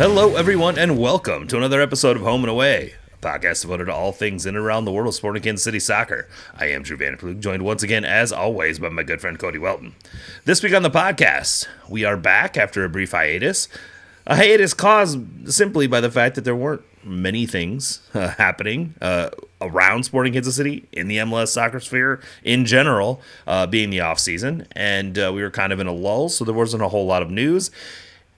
Hello, everyone, and welcome to another episode of Home and Away, a podcast devoted to all things in and around the world of sport in Kansas City soccer. I am Drew Vanderplug, joined once again, as always, by my good friend Cody Welton. This week on the podcast, we are back after a brief hiatus. A hiatus caused simply by the fact that there weren't many things happening around sporting Kansas City in the MLS soccer sphere in general, being the off season, and we were kind of in a lull, so there wasn't a whole lot of news.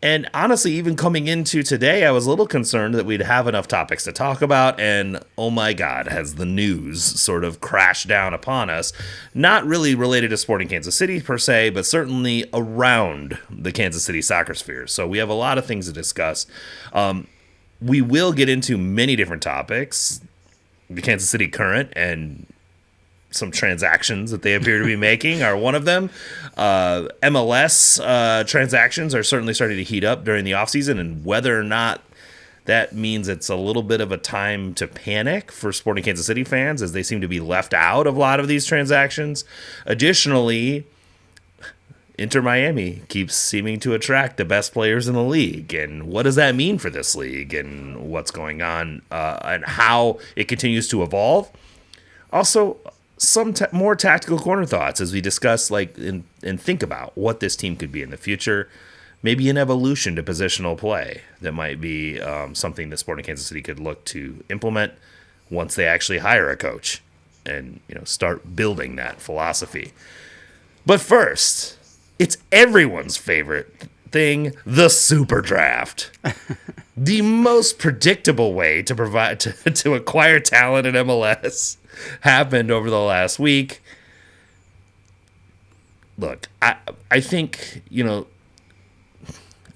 And honestly, even coming into today, I was a little concerned that we'd have enough topics to talk about, and oh my God, has the news sort of crashed down upon us. Not really related to sporting Kansas City per se, but certainly around the Kansas City soccer sphere. So we have a lot of things to discuss. We will get into many different topics. The Kansas City Current and some transactions that they appear to be making are one of them. MLS transactions are certainly starting to heat up during the offseason, and whether or not that means it's a little bit of a time to panic for sporting Kansas City fans, as they seem to be left out of a lot of these transactions. Additionally, Inter Miami keeps seeming to attract the best players in the league, and what does that mean for this league and what's going on and how it continues to evolve. Also, some more tactical corner thoughts as we discuss and think about what this team could be in the future. Maybe an evolution to positional play that might be something that Sporting Kansas City could look to implement once they actually hire a coach and start building that philosophy. But first, it's everyone's favorite thing, the SuperDraft. The most predictable way to provide to acquire talent in MLS happened over the last week. Look, I think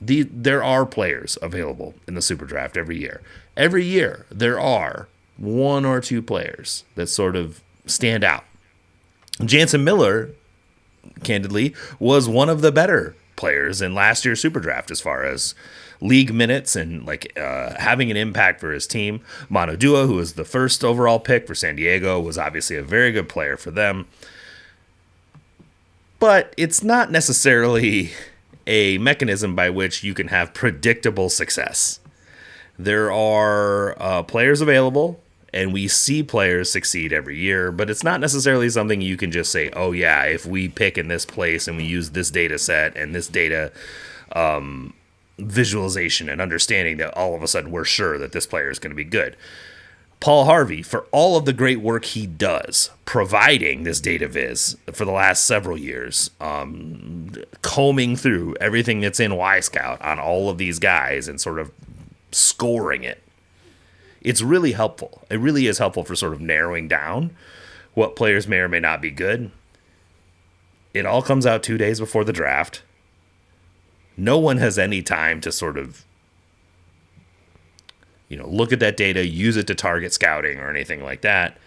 there are players available in the SuperDraft every year. Every year there are one or two players that sort of stand out. Jansen Miller, candidly, was one of the better players in last year's SuperDraft as far as league minutes and having an impact for his team. Manu Dua, who was the first overall pick for San Diego, was obviously a very good player for them. But it's not necessarily a mechanism by which you can have predictable success. There are players available, and we see players succeed every year, but it's not necessarily something you can just say, oh yeah, if we pick in this place and we use this data set and this data visualization and understanding, that all of a sudden we're sure that this player is going to be good. Paul Harvey, for all of the great work he does providing this data viz for the last several years, combing through everything that's in Y-Scout on all of these guys and sort of scoring it, it's really helpful. It really is helpful for sort of narrowing down what players may or may not be good. It all comes out 2 days before the draft. No one has any time to sort of, look at that data, use it to target scouting or anything like that.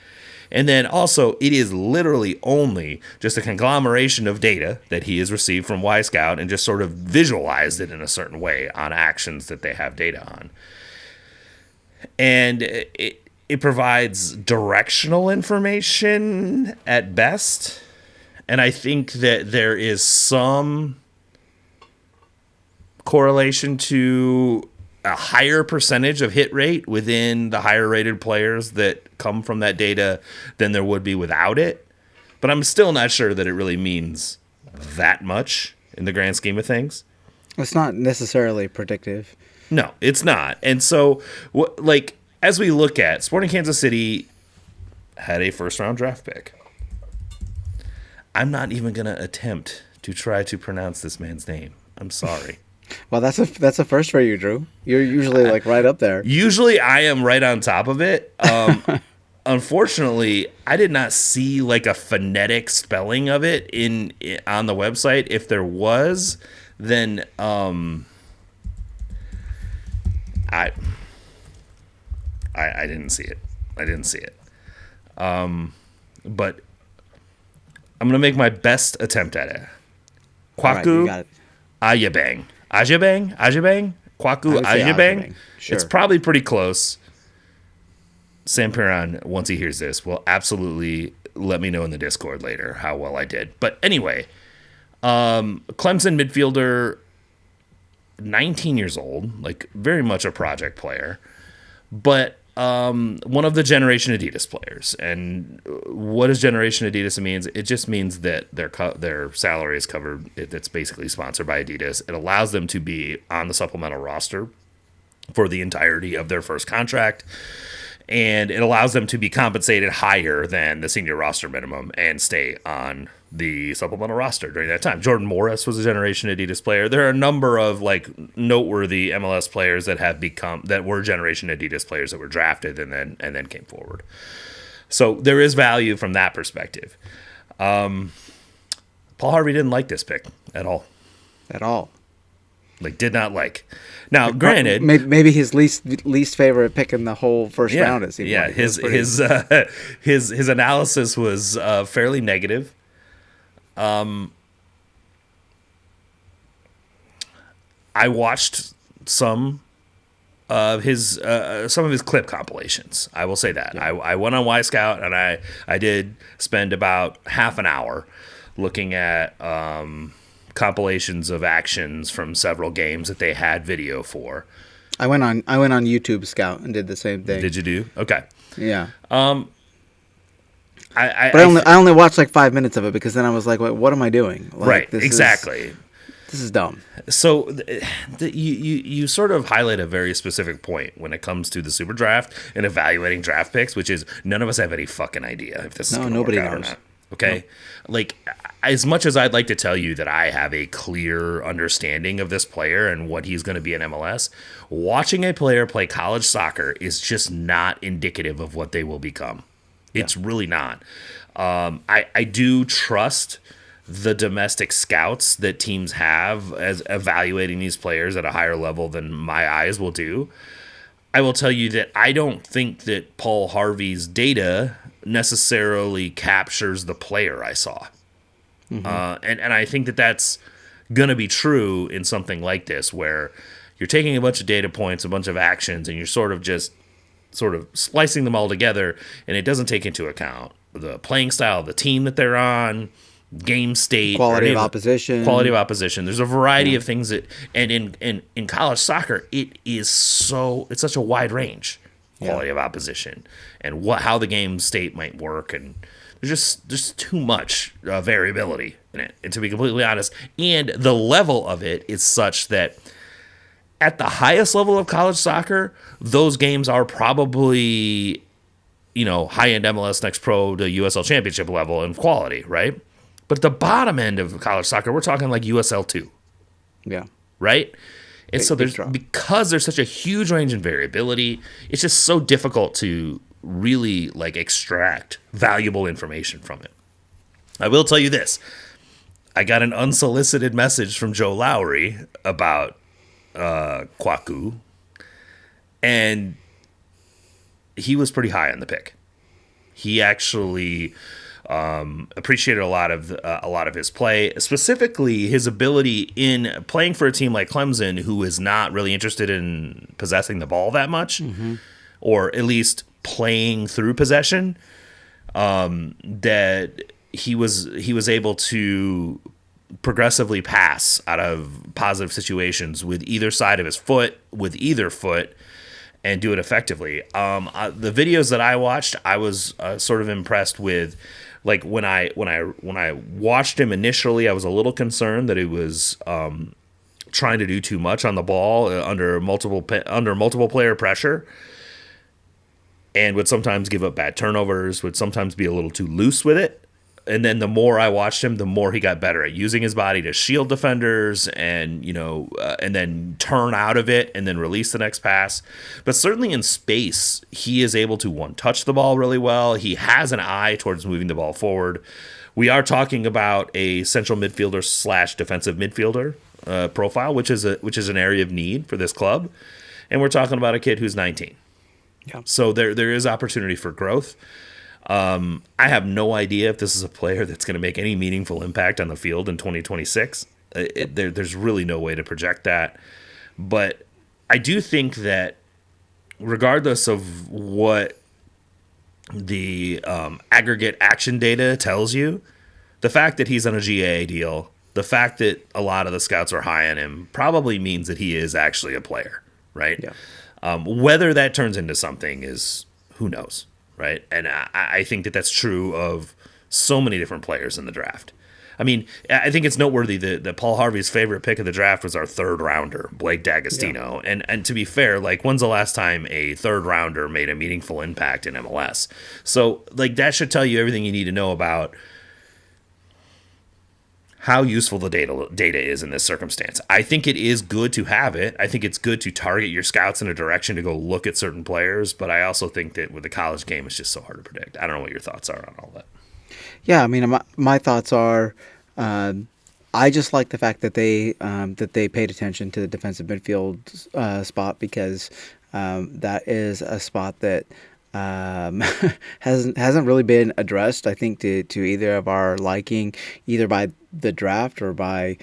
And then also, it is literally only just a conglomeration of data that he has received from Y-Scout and just sort of visualized it in a certain way on actions that they have data on. And it provides directional information at best. And I think that there is some correlation to a higher percentage of hit rate within the higher rated players that come from that data than there would be without it. But I'm still not sure that it really means that much in the grand scheme of things. It's not necessarily predictive. No, it's not. And so, as we look at Sporting Kansas City had a first-round draft pick. I'm not even going to attempt to try to pronounce this man's name. I'm sorry. Well, that's a first for you, Drew. You're usually right up there. Usually I am right on top of it. Unfortunately, I did not see a phonetic spelling of it on the website. If there was, then I didn't see it. But I'm going to make my best attempt at it. Kwaku Ayabang. Ajabang? Kwaku Ajabang? Sure. It's probably pretty close. Sam Perron, once he hears this, will absolutely let me know in the Discord later how well I did. But anyway, Clemson midfielder 19 years old, like very much a project player, but one of the Generation Adidas players. And what does Generation Adidas means? It just means that their salary is covered. It's basically sponsored by Adidas. It allows them to be on the supplemental roster for the entirety of their first contract. And it allows them to be compensated higher than the senior roster minimum and stay on the supplemental roster during that time. Jordan Morris was a Generation Adidas player. There are a number of like noteworthy MLS players that were Generation Adidas players that were drafted and then came forward. So there is value from that perspective. Paul Harvey didn't like this pick at all. At all. Like, did not like. Now, granted, maybe his least favorite pick in the whole first round. It seemed like. His analysis was fairly negative. I watched some of his clip compilations. I will say that. Yeah. I went on Y Scout and I did spend about half an hour looking at compilations of actions from several games that they had video for. I went on YouTube Scout and did the same thing. Did you do? Okay. Yeah. I only watched like 5 minutes of it because then I was like, what am I doing? Like, right. Exactly. This is dumb. So you sort of highlight a very specific point when it comes to the Super Draft and evaluating draft picks, which is none of us have any fucking idea if this is going to work out or not. Okay? Nope. Like, as much as I'd like to tell you that I have a clear understanding of this player and what he's going to be in MLS, watching a player play college soccer is just not indicative of what they will become. It's really not. I do trust the domestic scouts that teams have as evaluating these players at a higher level than my eyes will do. I will tell you that I don't think that Paul Harvey's data necessarily captures the player I saw. Mm-hmm. And I think that that's going to be true in something like this, where you're taking a bunch of data points, a bunch of actions, and you're sort of splicing them all together, and it doesn't take into account the playing style of the team that they're on, game state, quality of opposition. There's a variety of things that, and in college soccer, it's such a wide range. Quality of opposition and how the game state might work, and there's just too much variability in it. And to be completely honest, and the level of it is such that at the highest level of college soccer, those games are probably, high-end MLS Next Pro to USL Championship level in quality, right? But at the bottom end of college soccer, we're talking like USL 2. Yeah. Right? And so because there's such a huge range in variability, it's just so difficult to really like extract valuable information from it. I will tell you this. I got an unsolicited message from Joe Lowry about Kwaku, and he was pretty high on the pick. He actually appreciated a lot of his play, specifically his ability in playing for a team like Clemson, who is not really interested in possessing the ball that much, or at least playing through possession. That he was able to progressively pass out of positive situations with either side of his foot, with either foot, and do it effectively. The videos that I watched, I was sort of impressed with. Like when I watched him initially, I was a little concerned that he was trying to do too much on the ball under multiple player pressure, and would sometimes give up bad turnovers. Would sometimes be a little too loose with it. And then the more I watched him, the more he got better at using his body to shield defenders and, and then turn out of it and then release the next pass. But certainly in space, he is able to touch the ball really well. He has an eye towards moving the ball forward. We are talking about a central midfielder / defensive midfielder profile, which is an area of need for this club. And we're talking about a kid who's 19. Yeah. So there is opportunity for growth. I have no idea if this is a player that's going to make any meaningful impact on the field in 2026. There's really no way to project that. But I do think that regardless of what the aggregate action data tells you, the fact that he's on a GA deal, the fact that a lot of the scouts are high on him probably means that he is actually a player, right? Yeah. Whether that turns into something is who knows, right? And I think that that's true of so many different players in the draft. I mean, I think it's noteworthy that Paul Harvey's favorite pick of the draft was our third rounder, Blake D'Agostino. Yeah. And to be fair, like, when's the last time a third rounder made a meaningful impact in MLS? So, like, that should tell you everything you need to know about how useful the data is in this circumstance. I think it is good to have it. I think it's good to target your scouts in a direction to go look at certain players. But I also think that with the college game, it's just so hard to predict. I don't know what your thoughts are on all that. Yeah, I mean, my thoughts are, I just like the fact that they paid attention to the defensive midfield spot, because that is a spot that hasn't really been addressed, I think, to either of our liking, either by the draft or by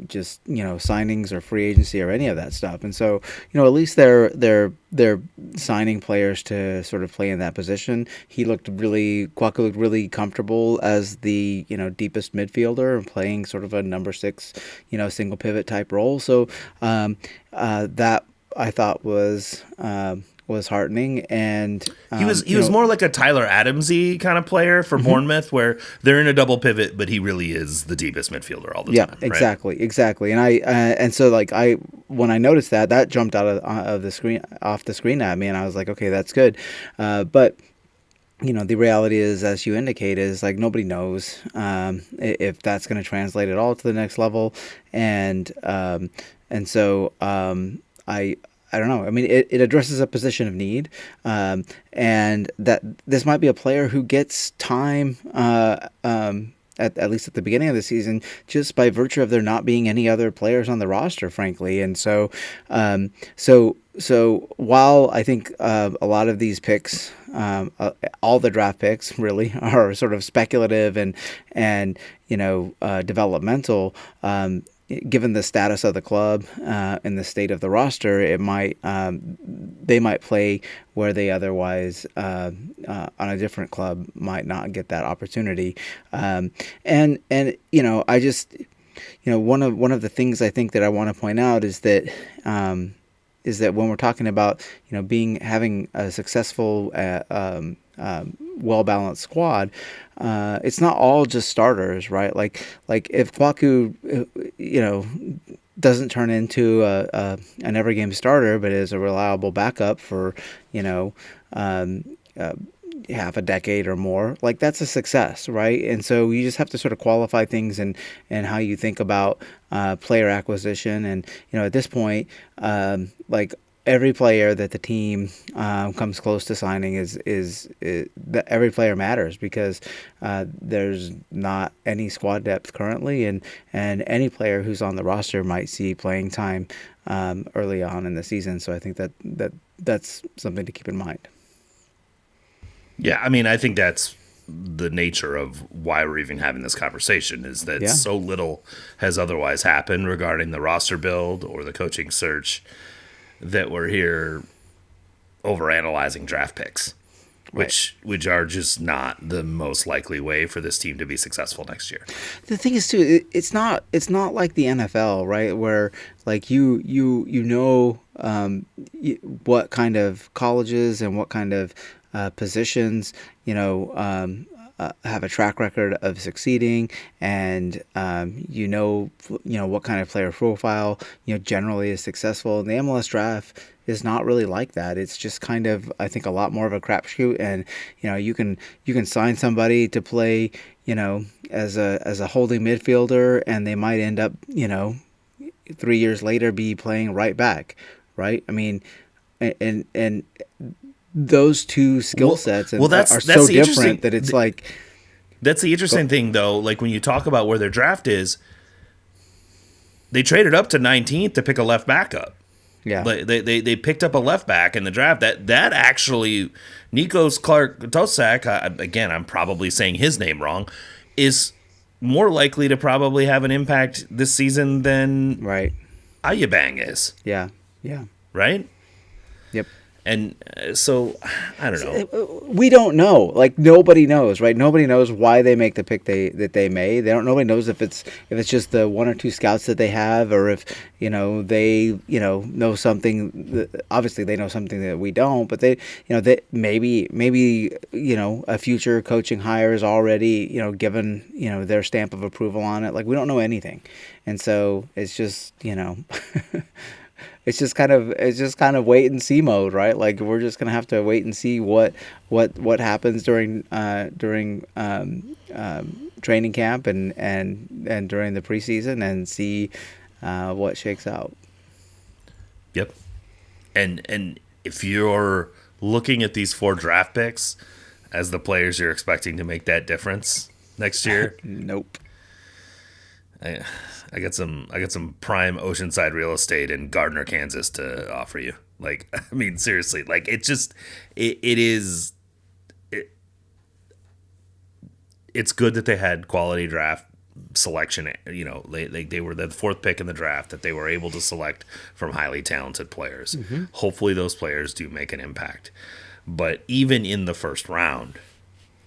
just signings or free agency or any of that stuff. And so at least they're signing players to sort of play in that position. Kwaku looked really comfortable as the deepest midfielder and playing sort of a number 6 single pivot type role. So that I thought was heartening. And he was more like a Tyler Adamsy kind of player for Bournemouth, where they're in a double pivot, but he really is the deepest midfielder all the time. Yeah, exactly. And so when I noticed that jumped out of the screen, off the screen at me, and I was like, okay, that's good. But the reality is, as you indicate, is like nobody knows if that's going to translate at all to the next level, and so I don't know. I mean, it addresses a position of need, and that this might be a player who gets time, at least at the beginning of the season, just by virtue of there not being any other players on the roster, frankly. And so while I think a lot of these picks, all the draft picks really are sort of speculative and developmental. Given the status of the club and the state of the roster, they might play where they otherwise on a different club might not get that opportunity. And I just one of the things I think that I want to point out is that when we're talking about having a successful well-balanced squad, it's not all just starters, right? Like if Kwaku doesn't turn into an every game starter, but is a reliable backup for half a decade or more, like that's a success, right? And so you just have to sort of qualify things and how you think about player acquisition. And at this point, like every player that the team comes close to signing is every player matters, because there's not any squad depth currently, and any player who's on the roster might see playing time early on in the season. So I think that's something to keep in mind. Yeah, I mean, I think that's the nature of why we're even having this conversation, is that so little has otherwise happened regarding the roster build or the coaching search, that we're here overanalyzing draft picks, which are just not the most likely way for this team to be successful next year. The thing is, too, it's not like the NFL, right? Where like what kind of colleges and what kind of positions have a track record of succeeding, and what kind of player profile generally is successful. And the MLS draft is not really like that. It's just kind of, I think, a lot more of a crapshoot, and you can sign somebody to play as a holding midfielder, and they might end up 3 years later be playing right back, right? I mean, and those two skill sets are so different that it's like... That's the interesting thing, though. Like, when you talk about where their draft is, they traded up to 19th to pick a left back up. Yeah. They picked up a left back in the draft. That actually, Nikos Clark-Tosak, again, I'm probably saying his name wrong, is more likely to probably have an impact this season than Ayubang is. Yeah. Right? Yep. And so, I don't know. We don't know. Like, nobody knows, right? Nobody knows why they make the pick that they made. Nobody knows if it's just the one or two scouts that they have, or if they know something. Obviously, they know something that we don't. But they maybe a future coaching hire is already given their stamp of approval on it. Like, we don't know anything, and so it's just it's just kind of wait and see mode, right? Like, we're just gonna have to wait and see what happens during training camp and during the preseason, and see what shakes out. Yep. And if you're looking at these 4 draft picks as the players you're expecting to make that difference next year, nope. I got some prime oceanside real estate in Gardner, Kansas to offer you. Like, I mean, seriously, like, it's good that they had quality draft selection. They were the 4th pick in the draft, that they were able to select from highly talented players. Mm-hmm. Hopefully those players do make an impact. But even in the first round,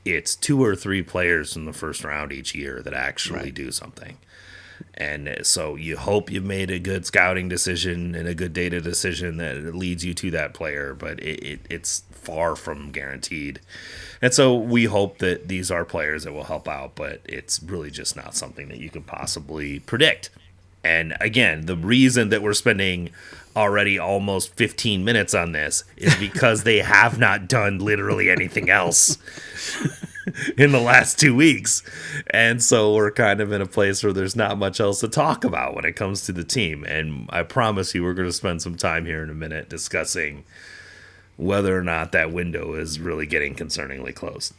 it's 2 or 3 players in the first round each year that actually do something. And so you hope you've made a good scouting decision and a good data decision that leads you to that player, but it's far from guaranteed. And so we hope that these are players that will help out, but it's really just not something that you could possibly predict. And again, the reason that we're spending already almost 15 minutes on this is because they have not done literally anything else in the last 2 weeks. And so we're kind of in a place where there's not much else to talk about when it comes to the team. And I promise you we're going to spend some time here in a minute discussing whether or not that window is really getting concerningly close.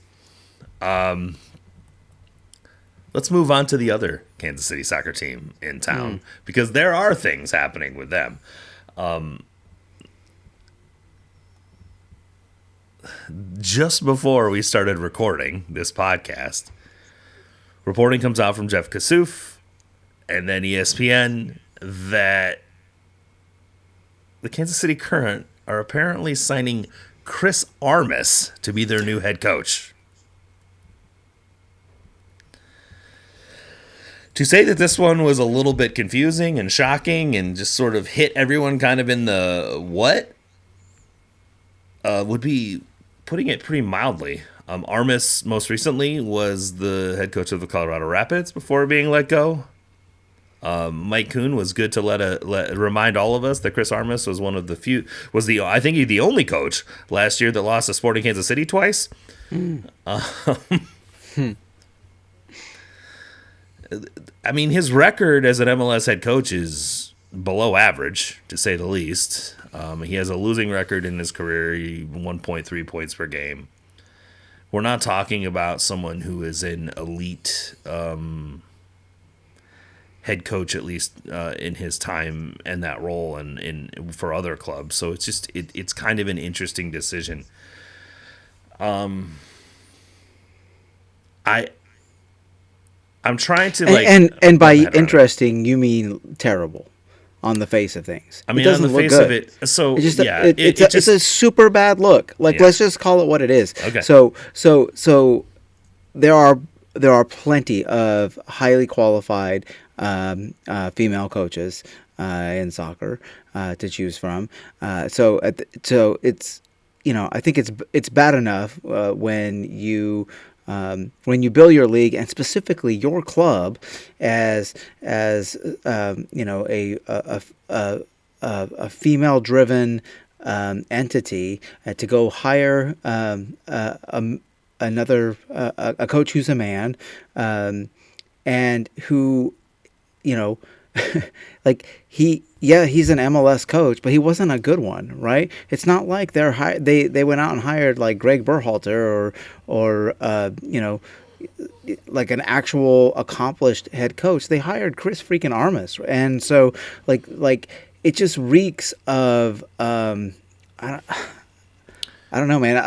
Let's move on to the other Kansas City soccer team in town, because there are things happening with them. Just before we started recording this podcast, reporting comes out from Jeff Kassouf and then ESPN that the Kansas City Current are apparently signing Chris Armas to be their new head coach. To say that this one was a little bit confusing and shocking and just sort of hit everyone kind of in the what would be putting it pretty mildly. Armas most recently was the head coach of the Colorado Rapids before being let go. Mike Kuhn was good to remind all of us that Chris Armas was I think the only coach last year that lost to Sporting Kansas City twice. I mean, his record as an MLS head coach is below average, to say the least. He has a losing record in his career, 1.3 points per game. We're not talking about someone who is an elite head coach, at least in his time in that role and for other clubs. So it's kind of an interesting decision. I'm trying to and by interesting, you mean terrible on the face of things. I mean, on the face of it. So it's a super bad look. Like, let's just call it what it is. Okay. So there are plenty of highly qualified female coaches in soccer to choose from. So it's I think it's bad enough when you build your league, and specifically your club, as a female-driven entity, to go hire another coach who's a man, and who, like he's an MLS coach, but he wasn't a good one, right? It's not like they went out and hired like Greg Berhalter or like an actual accomplished head coach. They hired Chris freaking Armas, and so like it just reeks of I don't know, man.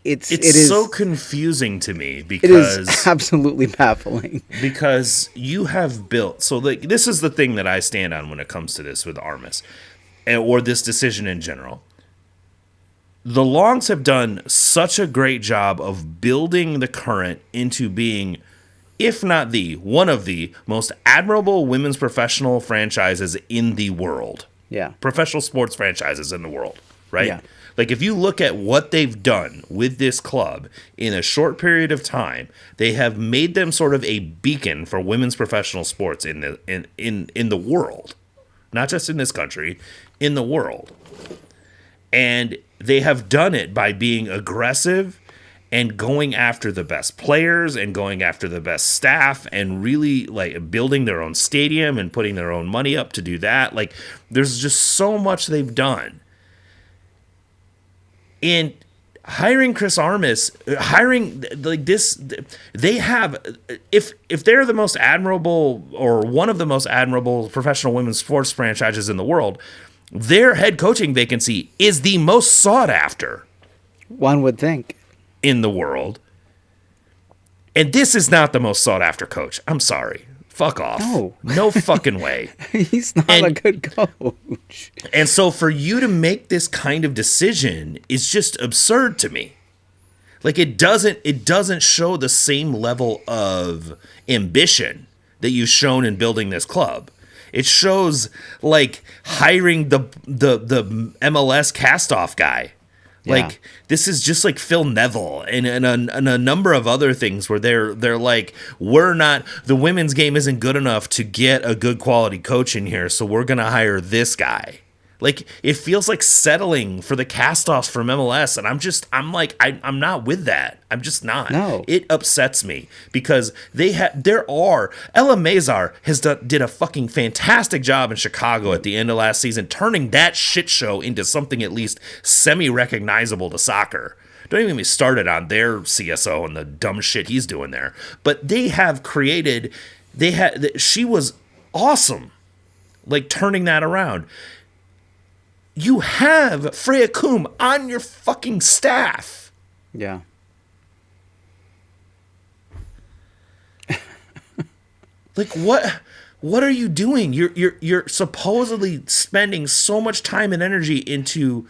It is so confusing to me, because it is absolutely baffling. Because you have built, so this is the thing that I stand on when it comes to this with Armas, or this decision in general. the Longs have done such a great job of building the Current into being, if not one of the most admirable women's professional franchises in the world. Yeah. Professional sports franchises in the world, right? Yeah. Like, if you look at what they've done with this club in a short period of time, they have made them sort of a beacon for women's professional sports in the world. Not just in this country, in the world. And they have done it by being aggressive and going after the best players and going after the best staff and really like building their own stadium and putting their own money up to do that. Like, there's just so much they've done. And hiring Chris Armas, hiring like this, they have, if they're the most admirable or one of the most admirable professional women's sports franchises in the world, their head coaching vacancy is the most sought after. One would think. In the world. And this is not the most sought after coach. I'm sorry. Fuck off. No fucking way. He's not a good coach. And so for you to make this kind of decision is just absurd to me. Like, it doesn't show the same level of ambition that you've shown in building this club. It shows like hiring the MLS cast-off guy. Like, this is just like Phil Neville and a number of other things where they're like, the women's game isn't good enough to get a good quality coach in here, so we're going to hire this guy. Like, it feels like settling for the cast-offs from MLS, and I'm not with that. I'm just not. No. It upsets me because Ella Mazar did a fucking fantastic job in Chicago at the end of last season, turning that shit show into something at least semi-recognizable to soccer. Don't even get me started on their CSO and the dumb shit he's doing there. But she was awesome, like, turning that around. You have Freya Coombe on your fucking staff. Yeah. Like, what are you doing? You're supposedly spending so much time and energy into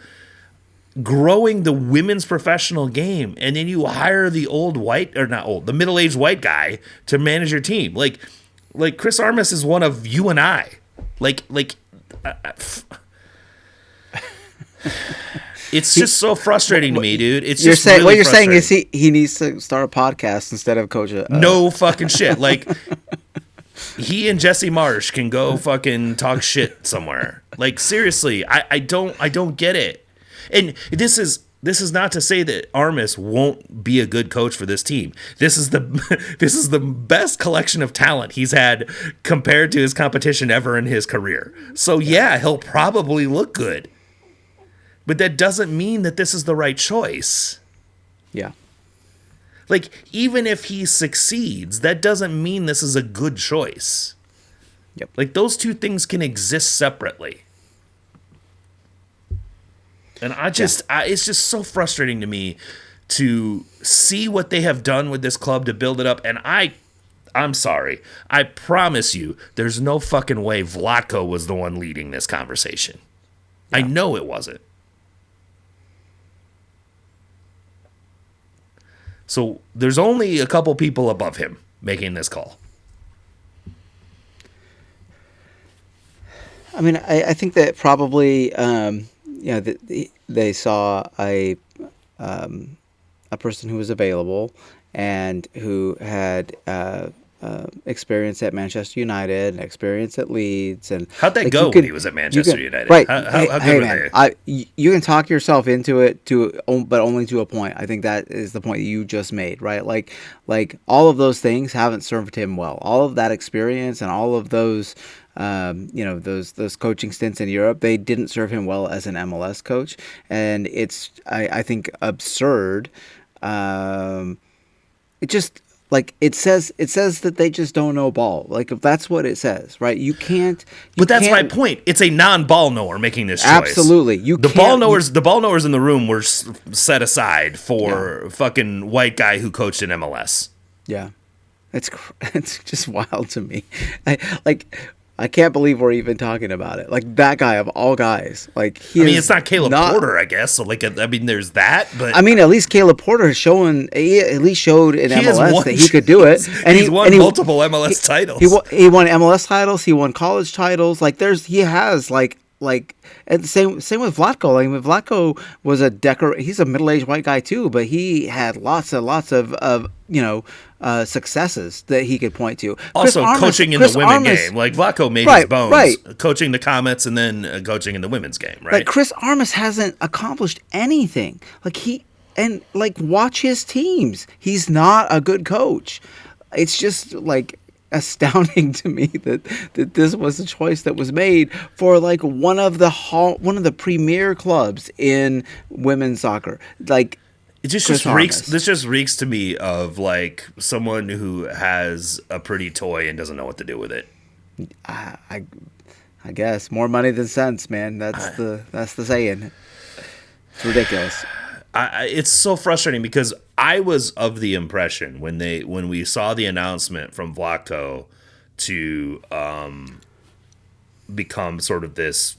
growing the women's professional game, and then you hire the the middle-aged white guy to manage your team. Like Chris Armas is one of you and I. It's just so frustrating to me, dude. It's just really what you're saying is he needs to start a podcast instead of coach. No fucking shit. Like, he and Jesse Marsh can go fucking talk shit somewhere. Like, seriously, I don't get it. And this is not to say that Armas won't be a good coach for this team. This is the best collection of talent he's had compared to his competition ever in his career. So yeah, he'll probably look good. But that doesn't mean that this is the right choice. Yeah. Like, even if he succeeds, that doesn't mean this is a good choice. Yep. Like, those two things can exist separately. And it's just so frustrating to me to see what they have done with this club to build it up. And I'm sorry. I promise you, there's no fucking way Vlatko was the one leading this conversation. Yeah. I know it wasn't. So there's only a couple people above him making this call. I mean, I think that probably they saw a person who was available and who had experience at Manchester United and experience at Leeds. And how'd that go when he was at Manchester United? Right. How good were they? You can talk yourself into it but only to a point. I think that is the point you just made, right? Like all of those things haven't served him well. All of that experience and all of those those coaching stints in Europe, they didn't serve him well as an MLS coach. And it's, I think, absurd. It just, like, it says that they just don't know ball. Like, if that's what it says, right? You can't. But that's my point. It's a non-ball knower making this choice. Absolutely. The ball knowers in the room were set aside for fucking white guy who coached in MLS. Yeah, it's just wild to me. I can't believe we're even talking about it. Like, that guy of all guys. Like, it's not Caleb Porter, I guess. So, like, there's that. But I mean, at least Caleb Porter has shown. He at least showed in MLS that he could do it. And he's won multiple MLS titles. He won MLS titles. He won college titles. Like, he has and same with Vlatko. Like, Vlatko was he's a middle-aged white guy too, but he had lots of successes that he could point to. Also, coaching in the women's game. Like, Vlatko made his bones coaching the Comets and then coaching in the women's game, right? Like, Chris Armas hasn't accomplished anything. Watch his teams. He's not a good coach. It's just like astounding to me that this was a choice that was made for like one of the premier clubs in women's soccer. Like, it just reeks. This just reeks to me of like someone who has a pretty toy and doesn't know what to do with it. I guess more money than sense, man. That's the saying. It's ridiculous. It's so frustrating because I was of the impression when we saw the announcement from Vlatko to become sort of this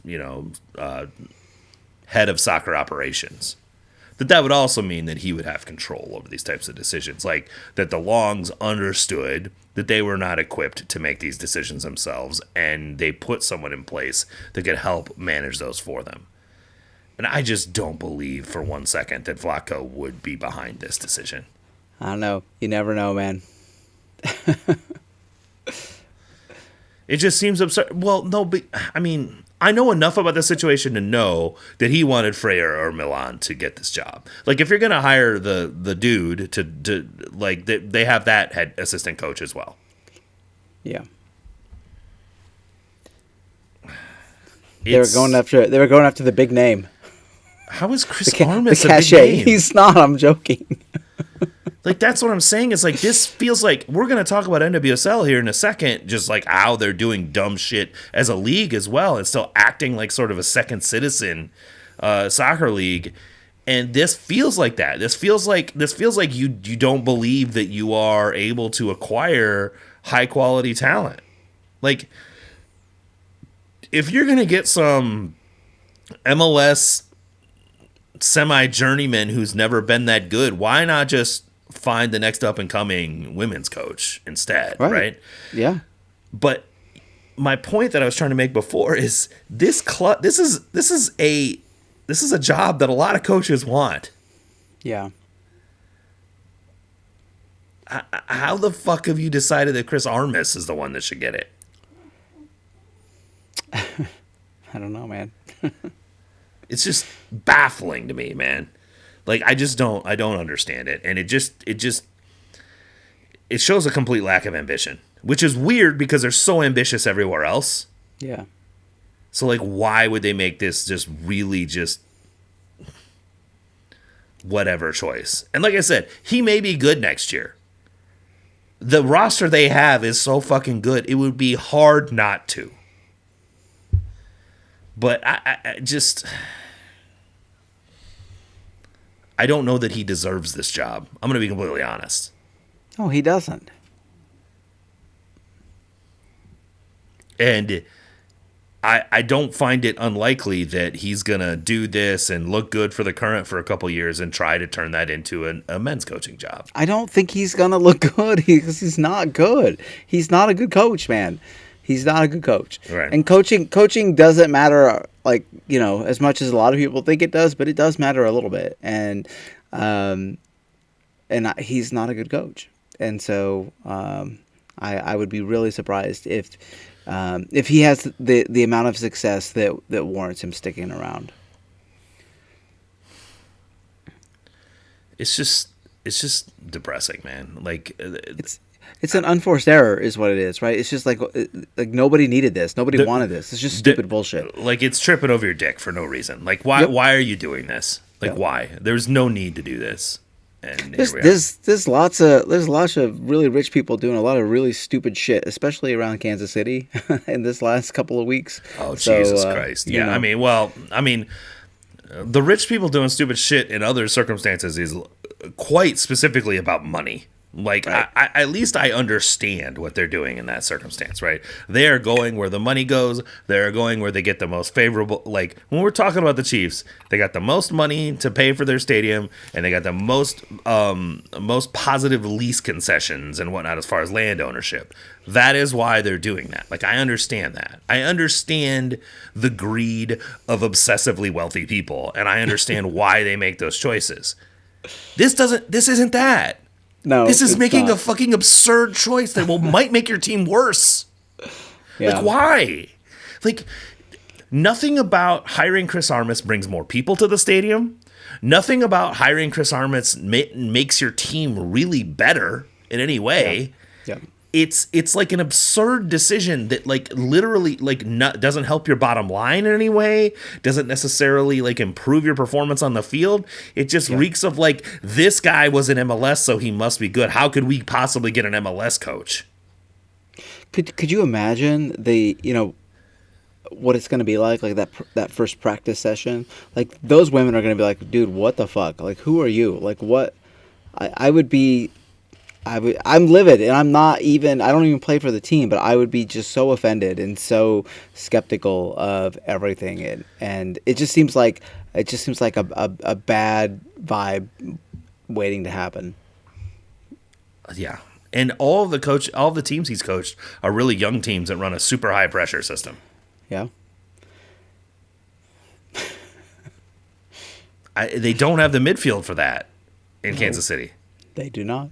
head of soccer operations, that would also mean that he would have control over these types of decisions, like that the Longs understood that they were not equipped to make these decisions themselves, and they put someone in place that could help manage those for them. And I just don't believe for 1 second that Vlatko would be behind this decision. I don't know. You never know, man. It just seems absurd. Well, no, but I mean, I know enough about the situation to know that he wanted Freyer or Milan to get this job. Like, if you're going to hire the dude to like, they have that head assistant coach as well. Yeah. They were going after the big name. How is Chris Armas a big name? He's not. I'm joking. Like, that's what I'm saying. It's like, this feels like we're going to talk about NWSL here in a second, just like how they're doing dumb shit as a league as well, and still acting like sort of a second citizen soccer league. And this feels like that. This feels like you don't believe that you are able to acquire high quality talent. Like, if you're going to get some MLS semi-journeyman who's never been that good, why not just find the next up-and-coming women's coach instead, right? Yeah. But my point that I was trying to make before is this is a job that a lot of coaches want. Yeah. How the fuck have you decided that Chris Armas is the one that should get it? I don't know, man. It's just baffling to me, man. Like, I don't understand it. And it shows a complete lack of ambition, which is weird because they're so ambitious everywhere else. Yeah. So, like, why would they make this just really just whatever choice? And like I said, he may be good next year. The roster they have is so fucking good, it would be hard not to. But I don't know that he deserves this job. I'm going to be completely honest. No, he doesn't. And I don't find it unlikely that he's going to do this and look good for the Current for a couple years and try to turn that into a men's coaching job. I don't think he's going to look good because he's not good. He's not a good coach, man. He's not a good coach. Right. And coaching doesn't matter, like, as much as a lot of people think it does, but it does matter a little bit. And he's not a good coach. And so I would be really surprised if he has the amount of success that warrants him sticking around. It's just depressing, man. Like, It's an unforced error is what it is, right? It's just like nobody needed this. Nobody wanted this. It's just stupid bullshit. Like, it's tripping over your dick for no reason. Like, why are you doing this? Like, why? There's no need to do this. And there's lots of really rich people doing a lot of really stupid shit, especially around Kansas City in this last couple of weeks. Oh, Jesus Christ. Yeah, I mean, the rich people doing stupid shit in other circumstances is quite specifically about money. Like, Right. at least I understand what they're doing in that circumstance, right? They are going where the money goes. They're going where they get the most favorable. Like, when we're talking about the Chiefs, they got the most money to pay for their stadium, and they got the most positive lease concessions and whatnot as far as land ownership. That is why they're doing that. Like, I understand that. I understand the greed of obsessively wealthy people, and I understand why they make those choices. This isn't that. No, This is it's making not. a fucking absurd choice that might make your team worse. Yeah. Like, why? Like, nothing about hiring Chris Armas brings more people to the stadium. Nothing about hiring Chris Armas makes your team really better in any way. Yeah. It's like an absurd decision that like literally like doesn't help your bottom line in any way, doesn't necessarily like improve your performance on the field. It just reeks of like, this guy was in MLS, so he must be good. How could we possibly get an MLS coach? Could you imagine what it's going to be like that first practice session? Like, those women are going to be like, dude, what the fuck? Like, who are you? Like, what? I'm livid, and I don't even play for the team, but I would be just so offended and so skeptical of everything. And it just seems like a bad vibe waiting to happen. Yeah. And all the teams he's coached are really young teams that run a super high pressure system. Yeah. They don't have the midfield for that in Kansas City. They do not.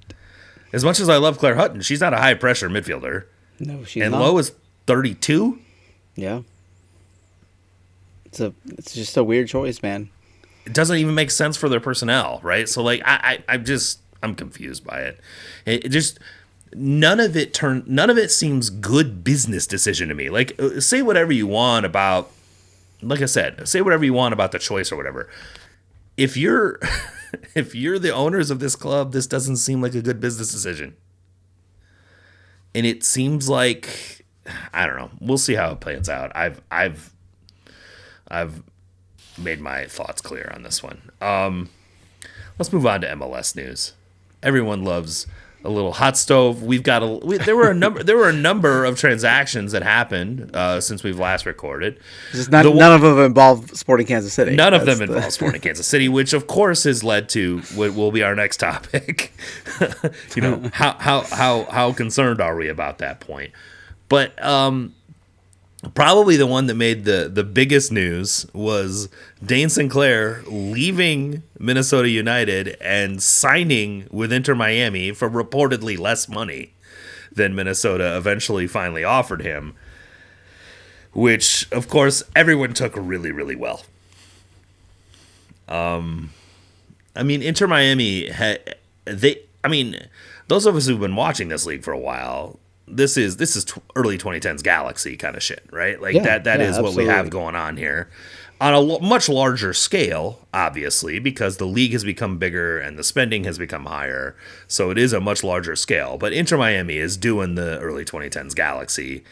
As much as I love Claire Hutton, she's not a high pressure midfielder. No, she's and not. Lowe is 32. Yeah. It's just a weird choice, man. It doesn't even make sense for their personnel, right? So like I'm confused by it. It just none of it seems good business decision to me. Like, say whatever you want about, like I said, say whatever you want about the choice or whatever. If you're if you're the owners of this club, this doesn't seem like a good business decision. And it seems like, I don't know. We'll see how it plays out. I've made my thoughts clear on this one. Let's move on to MLS news. Everyone loves a little hot stove. There were a number of transactions that happened since we've last recorded. None of them involve Sporting Kansas City. None of them involve Sporting Kansas City, which of course has led to what will be our next topic. How concerned are we about that point? But probably the one that made the biggest news was Dane Sinclair leaving Minnesota United and signing with Inter Miami for reportedly less money than Minnesota eventually finally offered him, which, of course, everyone took really, really well. I mean, Inter Miami, those of us who've been watching this league for a while, this is early 2010s Galaxy kind of shit, right? Like that is what we have going on here on a much larger scale, obviously, because the league has become bigger and the spending has become higher. So it is a much larger scale. But Inter Miami is doing the early 2010s Galaxy.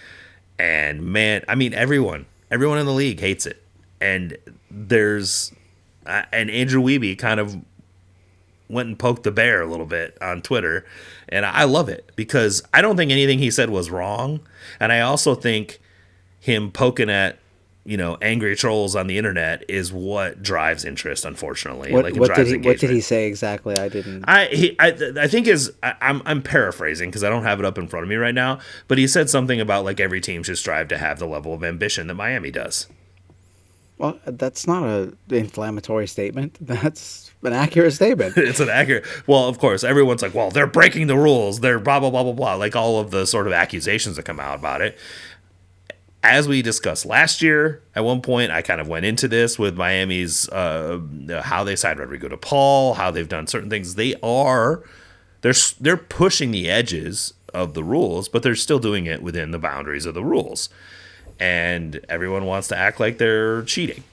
And man, I mean, everyone in the league hates it. And and Andrew Wiebe kind of went and poked the bear a little bit on Twitter. And I love it because I don't think anything he said was wrong. And I also think him poking at, angry trolls on the internet is what drives interest, unfortunately. What did he say exactly? I didn't. I think I'm paraphrasing because I don't have it up in front of me right now. But he said something about like every team should strive to have the level of ambition that Miami does. Well, that's not an inflammatory statement. That's an accurate statement. It's an accurate. Well, of course, everyone's like, well, they're breaking the rules. They're blah, blah, blah, blah, blah. Like all of the sort of accusations that come out about it. As we discussed last year, at one point, I kind of went into this with Miami's how they signed Rodrigo de Paul, how they've done certain things. They're pushing the edges of the rules, but they're still doing it within the boundaries of the rules. And everyone wants to act like they're cheating,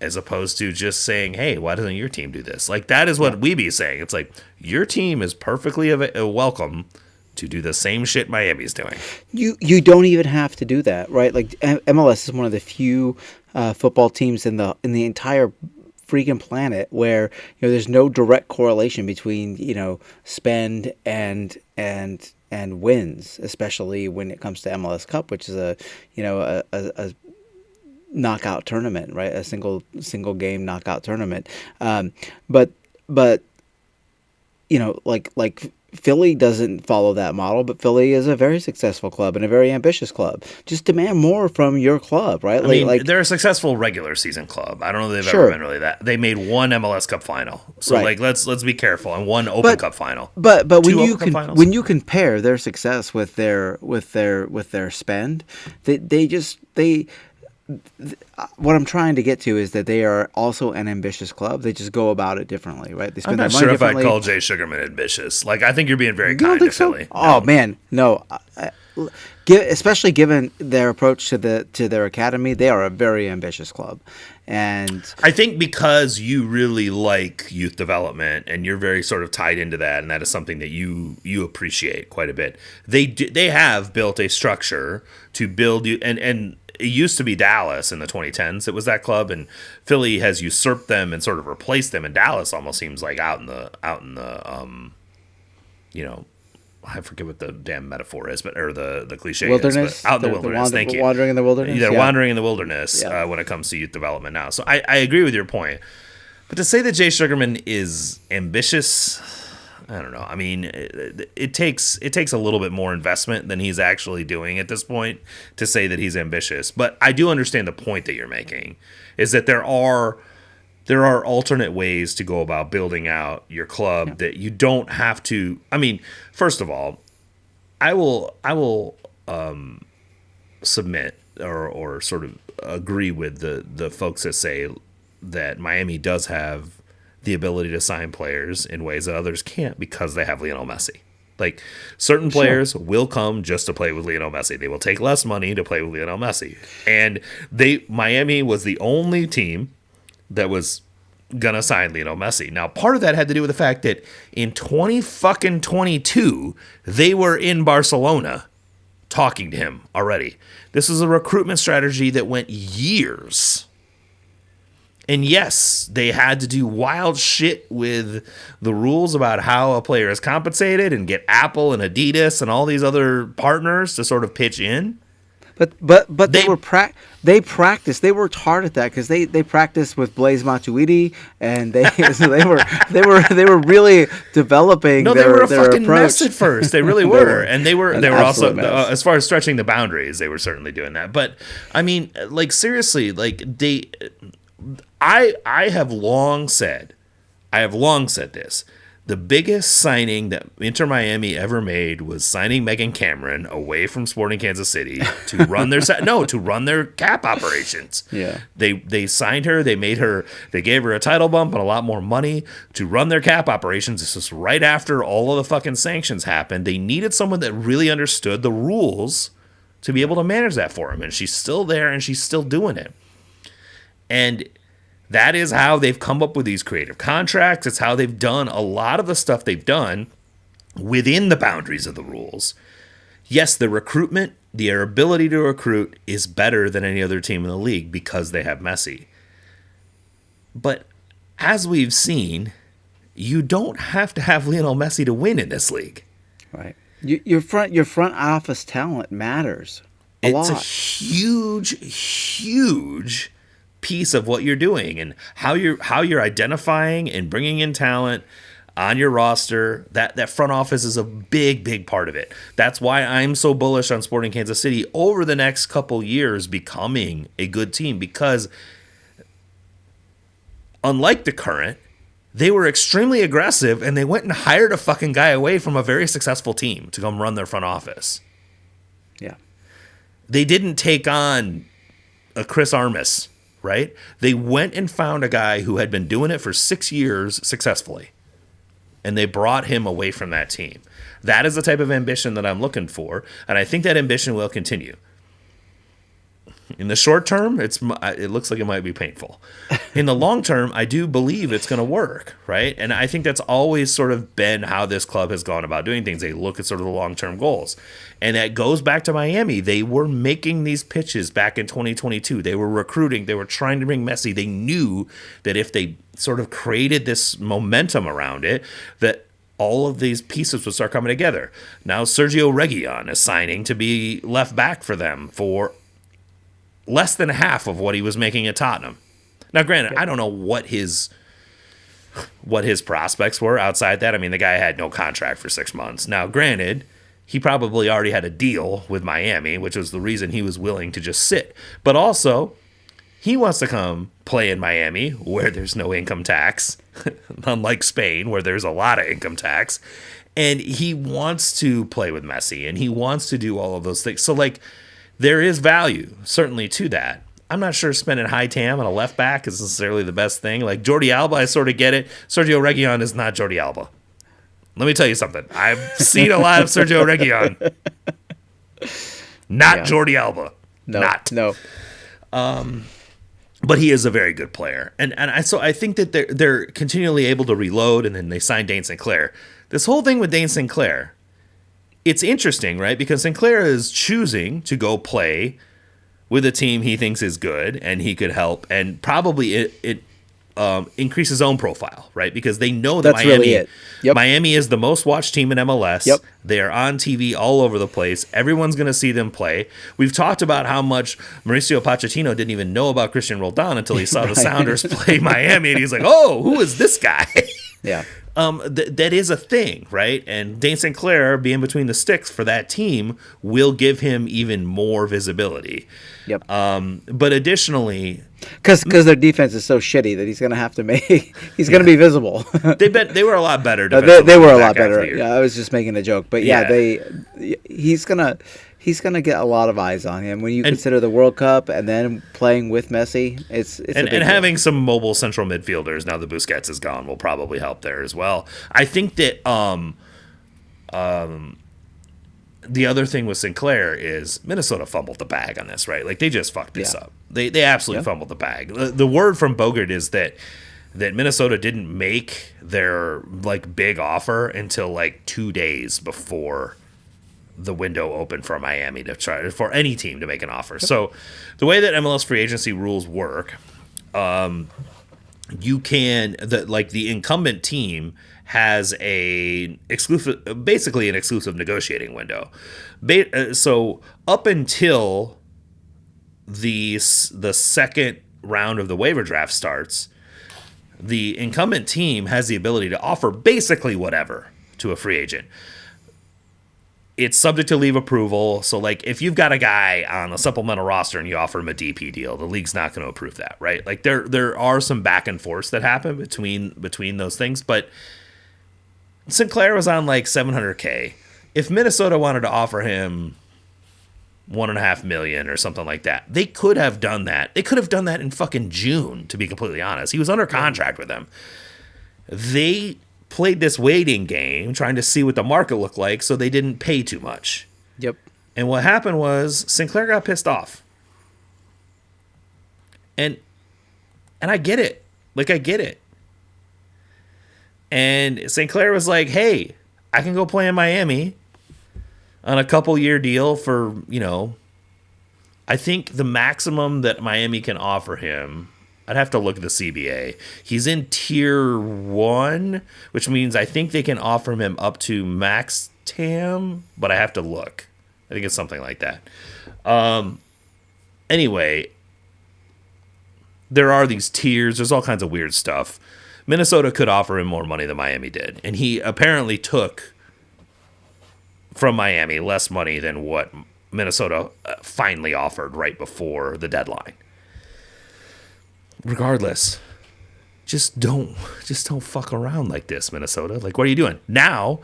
as opposed to just saying, hey, why doesn't your team do this? Like, that is what Wiebe is saying. It's like, your team is perfectly welcome to do the same shit Miami's doing. You don't even have to do that, right? Like MLS is one of the few football teams in the entire freaking planet where there's no direct correlation between spend and wins, especially when it comes to MLS Cup, which is a knockout tournament, right? A single game knockout tournament. But like Philly doesn't follow that model, but Philly is a very successful club and a very ambitious club. Just demand more from your club, right? I mean, they're a successful regular season club. I don't know if they've ever been really that. They made one MLS Cup final, so right. let's be careful, and one Open Cup final. But when you compare their success with their spend, what I'm trying to get to is that they are also an ambitious club. They just go about it differently, right? They spend I'm not sure if I'd call Jay Sugarman ambitious. Like, I think you're being very kind to Philly. Oh, man, no. Especially given their approach to their academy, they are a very ambitious club. And I think because you really like youth development and you're very sort of tied into that, and that is something that you appreciate quite a bit. They have built a structure to build you, and it used to be Dallas in the 2010s. It was that club, and Philly has usurped them and sort of replaced them. And Dallas almost seems like out in the I forget what the damn metaphor is, or the cliche wilderness, is, but out in the wilderness. Thank you. Wandering in the wilderness. They're wandering in the wilderness when it comes to youth development now. So I agree with your point, but to say that Jay Sugarman is ambitious, I don't know. I mean, it takes a little bit more investment than he's actually doing at this point to say that he's ambitious. But I do understand the point that you're making, is that there are alternate ways to go about building out your club that you don't have to. I mean, first of all, I will submit or sort of agree with the folks that say that Miami does have the ability to sign players in ways that others can't because they have Lionel Messi. Like, certain players will come just to play with Lionel Messi. They will take less money to play with Lionel Messi. And Miami was the only team that was gonna sign Lionel Messi. Now, part of that had to do with the fact that in 2022, they were in Barcelona talking to him already. This is a recruitment strategy that went years. And yes, they had to do wild shit with the rules about how a player is compensated and get Apple and Adidas and all these other partners to sort of pitch in. But they practiced. They worked hard at that because they practiced with Blaise Matuidi, and they were really developing. No, they were a fucking approach. mess at first. They really were, and they were also mess. As far as stretching the boundaries, they were certainly doing that. But I mean, like, seriously, like I have long said this. The biggest signing that Inter Miami ever made was signing Megan Cameron away from Sporting Kansas City to run their to run their cap operations. Yeah. They signed her, they gave her a title bump and a lot more money to run their cap operations. This was right after all of the fucking sanctions happened. They needed someone that really understood the rules to be able to manage that for them, and she's still there and she's still doing it. And that is how they've come up with these creative contracts. It's how they've done a lot of the stuff they've done within the boundaries of the rules. Yes, the recruitment, their ability to recruit is better than any other team in the league because they have Messi. But as we've seen, you don't have to have Lionel Messi to win in this league. Right. Your front office talent matters a lot. It's a huge piece of what you're doing, and how you're identifying and bringing in talent on your roster. That front office is a big part of it. That's why I'm so bullish on Sporting Kansas City over the next couple years becoming a good team, because unlike the Current, they were extremely aggressive and they went and hired a fucking guy away from a very successful team to come run their front office. Yeah. They didn't take on a Chris Armas. Right? They went and found a guy who had been doing it for 6 years successfully, and they brought him away from that team. That is the type of ambition that I'm looking for, and I think that ambition will continue. In the short term, it looks like it might be painful. In the long term, I do believe it's going to work, right? And I think that's always sort of been how this club has gone about doing things. They look at sort of the long-term goals. And that goes back to Miami. They were making these pitches back in 2022. They were recruiting. They were trying to bring Messi. They knew that if they sort of created this momentum around it, that all of these pieces would start coming together. Now Sergio Reguilon is signing to be left back for them for less than half of what he was making at Tottenham. Now, granted, I don't know what his prospects were outside that. I mean, the guy had no contract for 6 months. Now, granted, he probably already had a deal with Miami, which was the reason he was willing to just sit. But also, he wants to come play in Miami, where there's no income tax, unlike Spain, where there's a lot of income tax. And he wants to play with Messi, and he wants to do all of those things. So, like, there is value, certainly, to that. I'm not sure spending high TAM on a left back is necessarily the best thing. Like, Jordi Alba, I sort of get it. Sergio Reguilon is not Jordi Alba. Let me tell you something. I've seen a lot of Sergio Reguilon. Not Jordi Alba. No. But he is a very good player. And so I think that they're continually able to reload, and then they sign Dane Sinclair. This whole thing with Dane Sinclair, it's interesting, right? Because Sinclair is choosing to go play with a team he thinks is good and he could help, and probably it increase his own profile, right? Because they know that That's really it. Yep. Miami is the most watched team in MLS. Yep. They are on TV all over the place. Everyone's going to see them play. We've talked about how much Mauricio Pochettino didn't even know about Christian Roldan until he saw the Sounders play Miami, and he's like, "Oh, who is this guy?" Yeah. That is a thing, right? And Dane Sinclair being between the sticks for that team will give him even more visibility. Yep. But additionally, because their defense is so shitty that he's going to have to make he's going to be visible. they were a lot better. They were a lot better. Yeah, I was just making a joke, but yeah. He's gonna get a lot of eyes on him when you consider the World Cup and then playing with Messi. It's and having some mobile central midfielders now that Busquets is gone will probably help there as well. I think that the other thing with Sinclair is Minnesota fumbled the bag on this, right? Like, they just fucked this up. They absolutely fumbled the bag. The word from Bogert is that Minnesota didn't make their like big offer until like 2 days before the window open for Miami to try for any team to make an offer. So the way that MLS free agency rules work, you can the incumbent team has basically an exclusive negotiating window. So up until the second round of the waiver draft starts, the incumbent team has the ability to offer basically whatever to a free agent. It's subject to league approval. So, like, if you've got a guy on a supplemental roster and you offer him a DP deal, the league's not going to approve that, right? Like, there are some back and forths that happen between those things. But Sinclair was on like $700K. If Minnesota wanted to offer him $1.5 million or something like that, they could have done that. They could have done that in fucking June, to be completely honest. He was under contract with them. They played this waiting game trying to see what the market looked like, so they didn't pay too much. Yep. And what happened was Sinclair got pissed off. And I get it. Like, I get it. And Sinclair was like, "Hey, I can go play in Miami on a couple-year deal for, I think the maximum that Miami can offer him, I'd have to look at the CBA. He's in tier 1, which means I think they can offer him up to max TAM, but I have to look. I think it's something like that. Anyway, there are these tiers. There's all kinds of weird stuff. Minnesota could offer him more money than Miami did, and he apparently took from Miami less money than what Minnesota finally offered right before the deadline. Regardless, just don't fuck around like this, Minnesota. Like, what are you doing? Now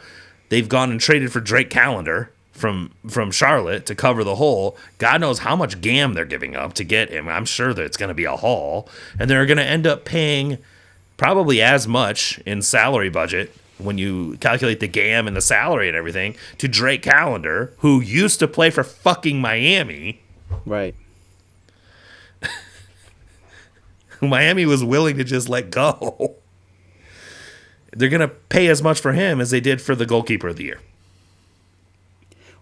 they've gone and traded for Drake Callender from Charlotte to cover the hole. God knows how much gam they're giving up to get him. I'm sure that it's going to be a haul, and they're going to end up paying probably as much in salary budget when you calculate the gam and the salary and everything to Drake Callender, who used to play for fucking Miami. Right. who Miami was willing to just let go. They're going to pay as much for him as they did for the goalkeeper of the year.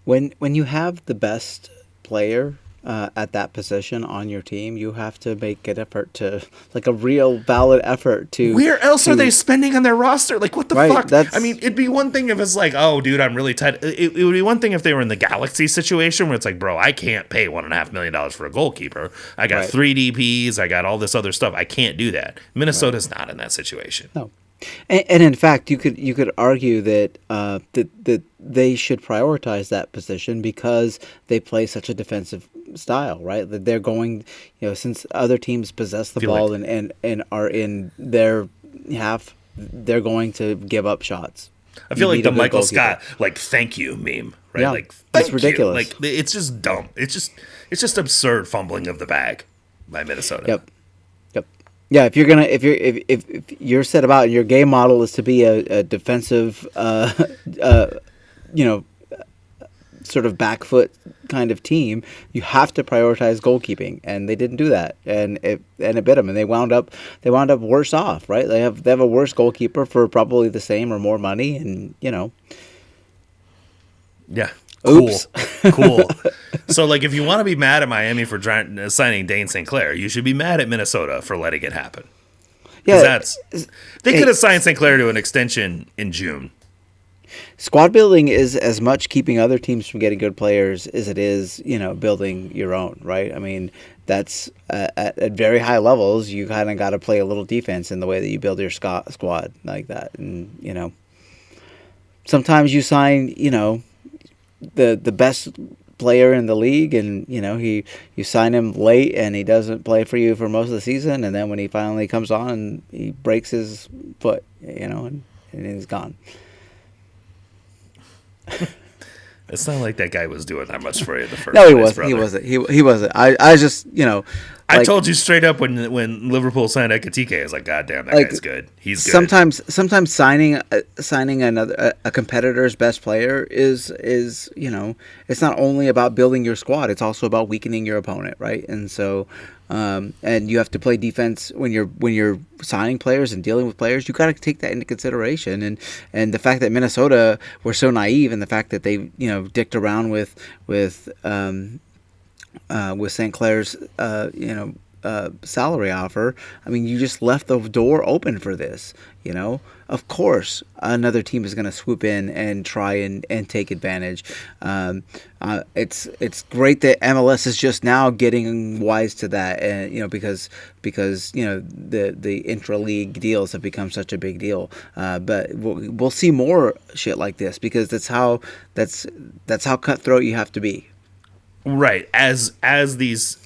When you have the best player at that position on your team, you have to make an effort to, like a real valid effort to. Where else are they spending on their roster? Like, what the fuck? I mean, it'd be one thing if it's like, oh, dude, I'm really tight. It would be one thing if they were in the Galaxy situation where it's like, bro, I can't pay $1.5 million for a goalkeeper. I got 3 DPs. I got all this other stuff. I can't do that. Minnesota's not in that situation. No. And in fact, you could argue that that they should prioritize that position because they play such a defensive style, right? That they're going, since other teams possess the ball and are in their half, they're going to give up shots. I feel like the Michael goalkeeper. Scott, like, thank you meme, right? Yeah, like, it's ridiculous. Like, it's just dumb. It's just absurd fumbling of the bag by Minnesota. Yep. Yeah, if you're set about and your game model is to be a defensive, sort of back foot kind of team, you have to prioritize goalkeeping, and they didn't do that, and it bit them, and they wound up worse off, right? They have a worse goalkeeper for probably the same or more money, and yeah. Oops. Cool. So, like, if you want to be mad at Miami for signing Dane St. Clair, you should be mad at Minnesota for letting it happen. Yeah, they could have signed St. Clair to an extension in June. Squad building is as much keeping other teams from getting good players as it is, building your own, right? I mean, that's at very high levels. You kind of got to play a little defense in the way that you build your squad like that, and sometimes you sign, the best player in the league, and you sign him late and he doesn't play for you for most of the season, and then when he finally comes on, he breaks his foot, and he's gone. It's not like that guy was doing that much for you the first. No, he place, wasn't. brother. He wasn't. I just I told you straight up when Liverpool signed Ekatike, I was like, God damn, that guy's good. He's good. Sometimes signing another a competitor's best player is it's not only about building your squad, it's also about weakening your opponent, right? And so and you have to play defense when you're signing players and dealing with players. You got to take that into consideration, and the fact that Minnesota were so naive, and the fact that they dicked around with St. Clair's salary offer. I mean, you just left the door open for this. Of course, another team is going to swoop in and try and take advantage. It's great that MLS is just now getting wise to that, and because the intra-league deals have become such a big deal. But we'll see more shit like this, because that's how cutthroat you have to be. Right. As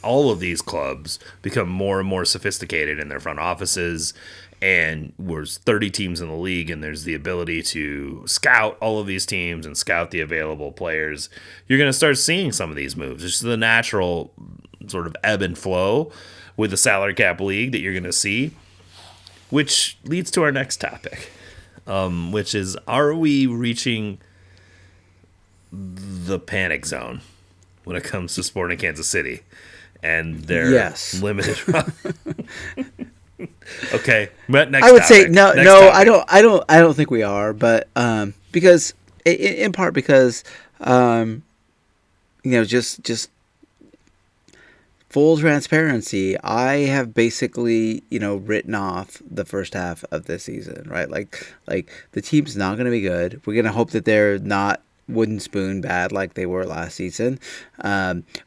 all of these clubs become more and more sophisticated in their front offices, and there's 30 teams in the league, and there's the ability to scout all of these teams and scout the available players, you're going to start seeing some of these moves. It's just the natural sort of ebb and flow with the salary cap league that you're going to see, which leads to our next topic, which is, are we reaching the panic zone when it comes to Sporting Kansas City and their limited run? Okay, but next I would topic. say no. Next No, topic. I don't think we are, but because in part because just full transparency, I have basically written off the first half of this season, right? Like the team's not going to be good. We're going to hope that they're not wooden spoon bad like they were last season,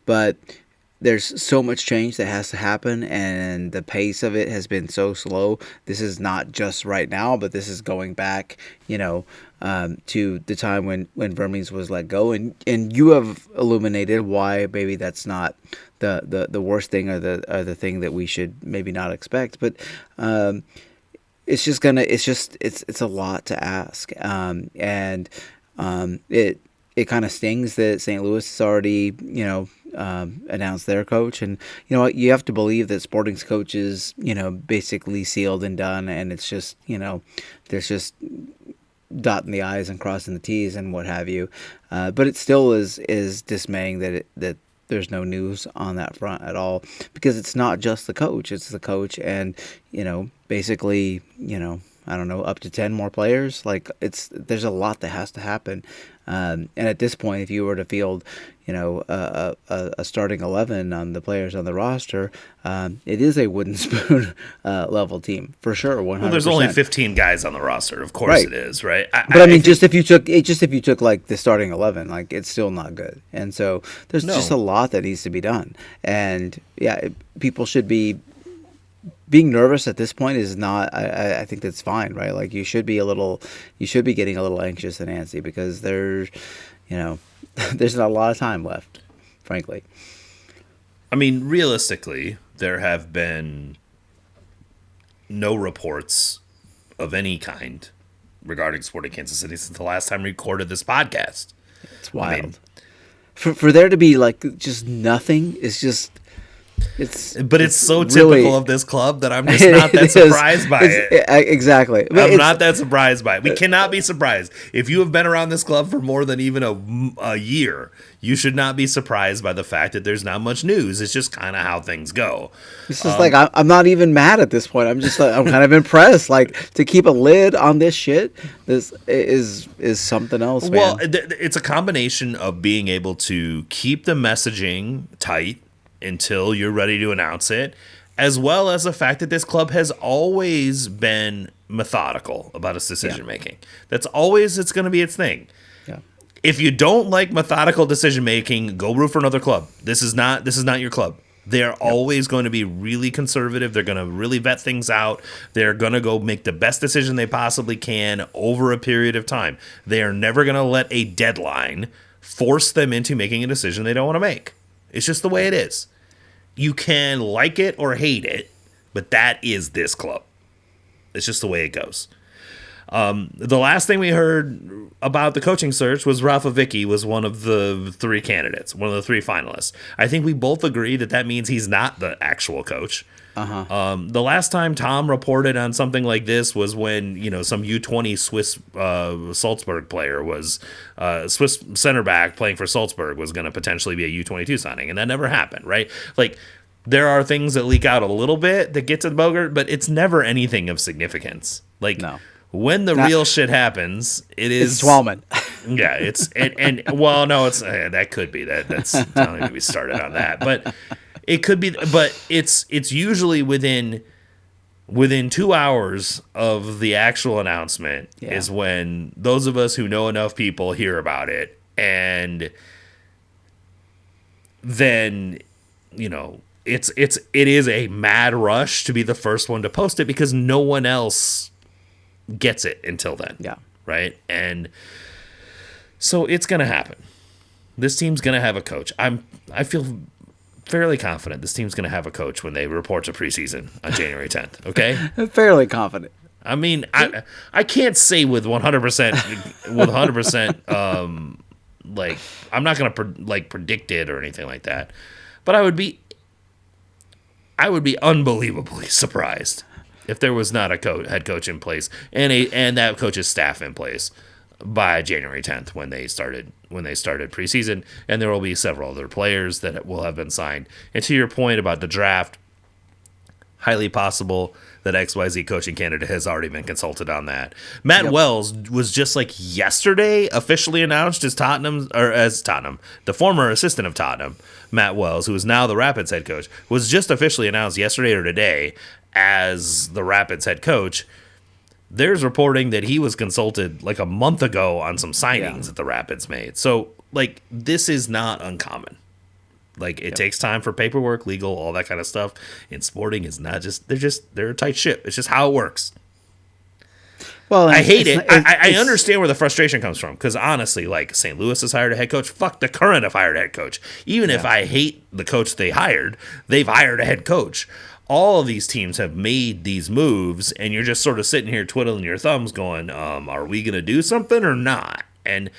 but there's so much change that has to happen, and the pace of it has been so slow. This is not just right now, but this is going back, to the time when Vermees was let go, and you have illuminated why maybe that's not the worst thing, or the thing that we should maybe not expect, but it's a lot to ask, and it kind of stings that St. Louis has already announced their coach, and you have to believe that Sporting's coach is basically sealed and done, and it's just there's just dotting the I's and crossing the T's and what have you, but it still is dismaying that there's no news on that front at all, because it's not just the coach, it's the coach and, basically, I don't know, up to 10 more players. Like, there's a lot that has to happen. And at this point, if you were to field, a starting 11 on the players on the roster, it is a wooden spoon level team for sure. 100%. Well, there's only 15 guys on the roster. Of course, it is, right? But I mean, just if you took like the starting 11, like, it's still not good. And so there's just a lot that needs to be done. And yeah, people should be. Being nervous at this point is not. I think that's fine, right? Like, you should be getting a little anxious and antsy, because there's not a lot of time left, frankly. I mean, realistically, there have been no reports of any kind regarding Sporting Kansas City since the last time we recorded this podcast. It's wild. I mean, for there to be like just nothing is just. But it's so really, typical of this club that I'm just not that surprised by it. Exactly. I'm not that surprised by it. We cannot be surprised. If you have been around this club for more than even a year, you should not be surprised by the fact that there's not much news. It's just kind of how things go. It's just like, I'm not even mad at this point. I'm just I'm kind of impressed. Like, to keep a lid on this shit, this is something else, man. Well, it's a combination of being able to keep the messaging tight until you're ready to announce it, as well as the fact that this club has always been methodical about its decision making. That's always it's going to be its thing. Yeah. If you don't like methodical decision making, go root for another club. This is not your club. They're always going to be really conservative. They're going to really vet things out. They're going to go make the best decision they possibly can over a period of time. They are never going to let a deadline force them into making a decision they don't want to make. It's just the way it is. You can like it or hate it, but that is this club. It's just the way it goes. The last thing we heard about the coaching search was Rafa Vicky was one of the three candidates, one of the three finalists. I think we both agree that means he's not the actual coach. The last time Tom reported on something like this was when, some U20 Swiss Salzburg player was Swiss center back playing for Salzburg was going to potentially be a U22 signing, and that never happened, right? Like, there are things that leak out a little bit that get to the Bogart, but it's never anything of significance. Like, when the real shit happens, it's Twalman. Yeah, that could be that's don't even get me started on that, but. It could be, but it's usually within 2 hours of the actual announcement is when those of us who know enough people hear about it, and then it is a mad rush to be the first one to post it because no one else gets it until then. Yeah, right, and so it's gonna happen. This team's gonna have a coach. I feel fairly confident this team's going to have a coach when they report to preseason on January 10th, okay? Fairly confident. I mean, I can't say with 100% like, I'm not going to predict it or anything like that. But I would be unbelievably surprised if there was not a head coach in place and that coach's staff in place by January 10th when they started preseason, and there will be several other players that will have been signed. And to your point about the draft, highly possible that XYZ coaching candidate has already been consulted on that. Matt Wells was just like yesterday officially announced as Tottenham, the former assistant of Tottenham, Matt Wells, who is now the Rapids head coach, was just officially announced yesterday or today as the Rapids head coach. There's reporting that he was consulted like a month ago on some signings that the Rapids made. So, like, this is not uncommon. Like, it takes time for paperwork, legal, all that kind of stuff. And sporting is not they're a tight ship. It's just how it works. Well, I hate it. I understand where the frustration comes from because honestly, like, St. Louis has hired a head coach. Fuck, the Current have hired a head coach. Even if I hate the coach they hired, they've hired a head coach. All of these teams have made these moves, and you're just sort of sitting here twiddling your thumbs going, are we going to do something or not? And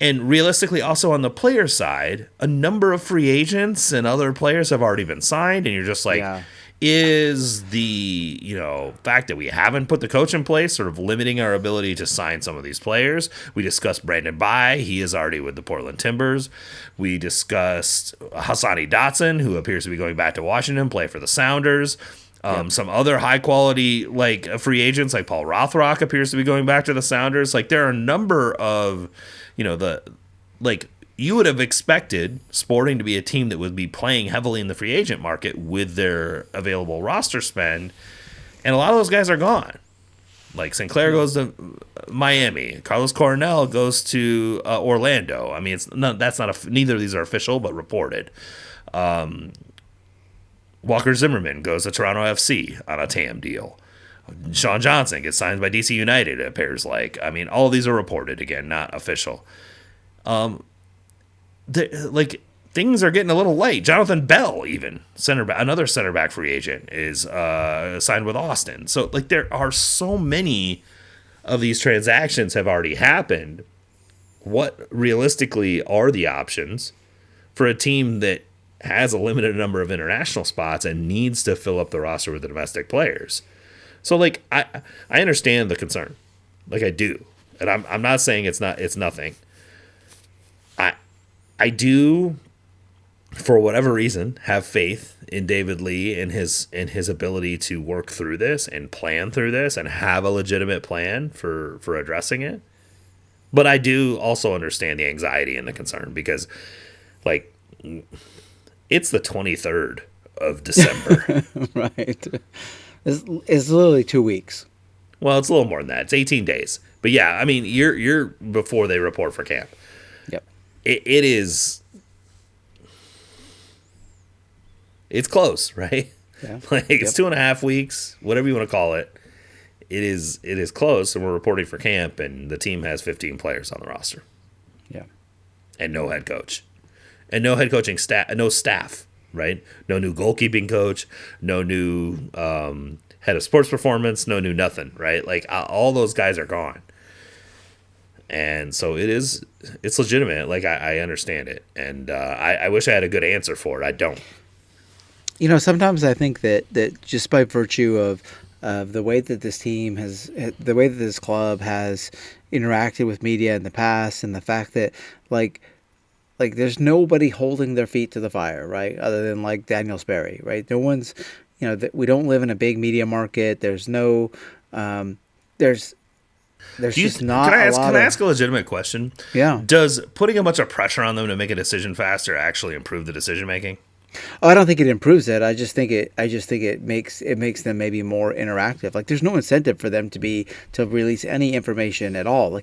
realistically, also on the player side, a number of free agents and other players have already been signed, and you're just like, Is the, fact that we haven't put the coach in place sort of limiting our ability to sign some of these players? We discussed Brandon Bai. He is already with the Portland Timbers. We discussed Hassani Dotson, who appears to be going back to Washington, play for the Sounders. Some other high quality free agents like Paul Rothrock appears to be going back to the Sounders. Like, there are a number of, you would have expected Sporting to be a team that would be playing heavily in the free agent market with their available roster spend, and a lot of those guys are gone. Like, Sinclair goes to Miami, Carlos Coronel goes to Orlando. I mean, neither of these are official, but reported. Walker Zimmerman goes to Toronto FC on a TAM deal. Sean Johnson gets signed by DC United, it appears like. I mean, all of these are reported, again, not official. Things are getting a little light. Jonathan Bell, even another center back free agent, is signed with Austin. So there are so many of these transactions have already happened. What realistically are the options for a team that has a limited number of international spots and needs to fill up the roster with the domestic players? So I understand the concern, I do, and I'm not saying it's nothing. I do, for whatever reason, have faith in David Lee and his ability to work through this and plan through this and have a legitimate plan for addressing it. But I do also understand the anxiety and the concern because, it's the 23rd of December. Right. It's literally 2 weeks. Well, it's a little more than that. It's 18 days. But yeah, I mean, you're before they report for camp. Yep. It is. It's close, right? Yeah. It's 2.5 weeks, whatever you want to call it. It is close, and we're reporting for camp, and the team has 15 players on the roster. Yeah. And no head coach. And no head coaching staff, no staff, right? No new goalkeeping coach, no new head of sports performance, no new nothing, right? All those guys are gone. And so it's legitimate. I understand it. And I wish I had a good answer for it. I don't. Sometimes I think that just by virtue of the way that this team the way that this club has interacted with media in the past, and the fact that there's nobody holding their feet to the fire, right? Other than Daniel Sperry, right? No one's, we don't live in a big media market. There's no, there's just not. Can I ask a legitimate question? Yeah. Does putting a bunch of pressure on them to make a decision faster actually improve the decision making? Oh, I don't think it improves it. I just think it makes them maybe more interactive. There's no incentive for them to release any information at all.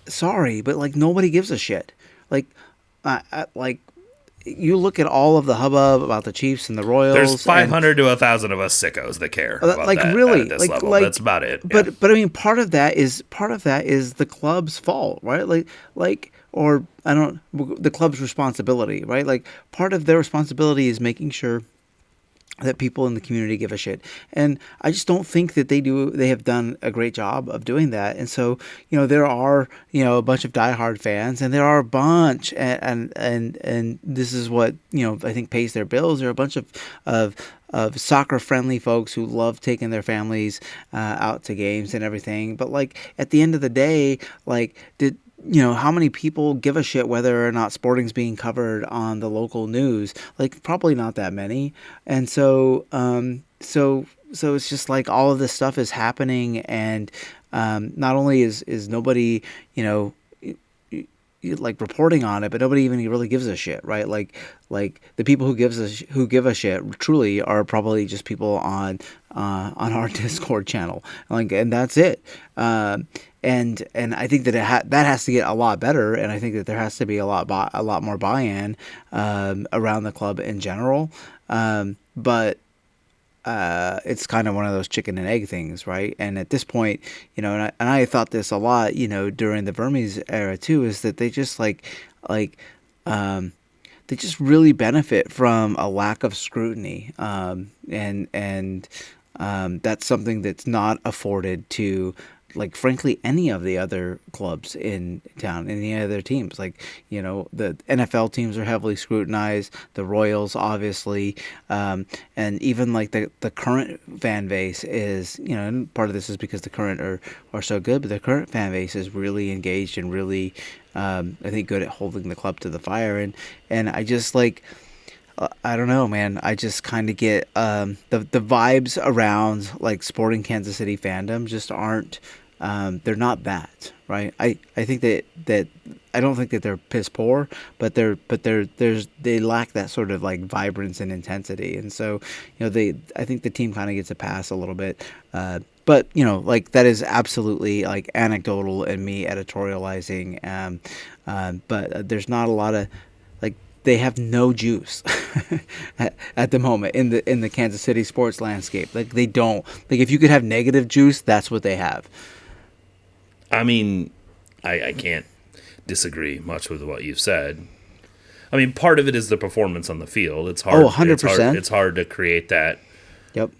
Sorry, but nobody gives a shit. You look at all of the hubbub about the Chiefs and the Royals. There's 500 to 1,000 of us sickos that care about that really at this level. That's about it. But I mean, part of that is the club's fault, right? Or the club's responsibility, right? Part of their responsibility is making sure that people in the community give a shit. And I just don't think that they have done a great job of doing that. And so, there are, a bunch of diehard fans, and there are a bunch, and this is what, I think pays their bills. There are a bunch of soccer friendly folks who love taking their families out to games and everything. But at the end of the day, how many people give a shit whether or not Sporting's being covered on the local news? Probably not that many. And so it's just all of this stuff is happening, and not only is nobody, reporting on it, but nobody even really gives a shit, right? The people who give a shit truly are probably just people on our Discord channel, and that's it. And I think that that has to get a lot better, and I think that there has to be a lot more buy-in around the club in general. But it's kind of one of those chicken and egg things, right? And at this point, and I thought this a lot, during the Vermes era too, is that they just they just really benefit from a lack of scrutiny, and that's something that's not afforded to like frankly any of the other clubs in town, any other teams. Like, the NFL teams are heavily scrutinized, the Royals obviously, and even like the current fan base is, and part of this is because the current are so good, but the current fan base is really engaged and really, I think, good at holding the club to the fire. And I just like, I don't know, man. I just kind of get the vibes around like Sporting Kansas City fandom just aren't. They're not that, right. I think that I don't think that they're piss poor, but they lack that sort of like vibrance and intensity, and so I think the team kind of gets a pass a little bit. But like that is absolutely like anecdotal and me editorializing. But there's not a lot of like they have no juice at the moment in the Kansas City sports landscape. Like they don't. Like if you could have negative juice, that's what they have. I mean, I can't disagree much with what you've said. I mean, part of it is the performance on the field. It's hard. 100%. It's hard to create that. Yep.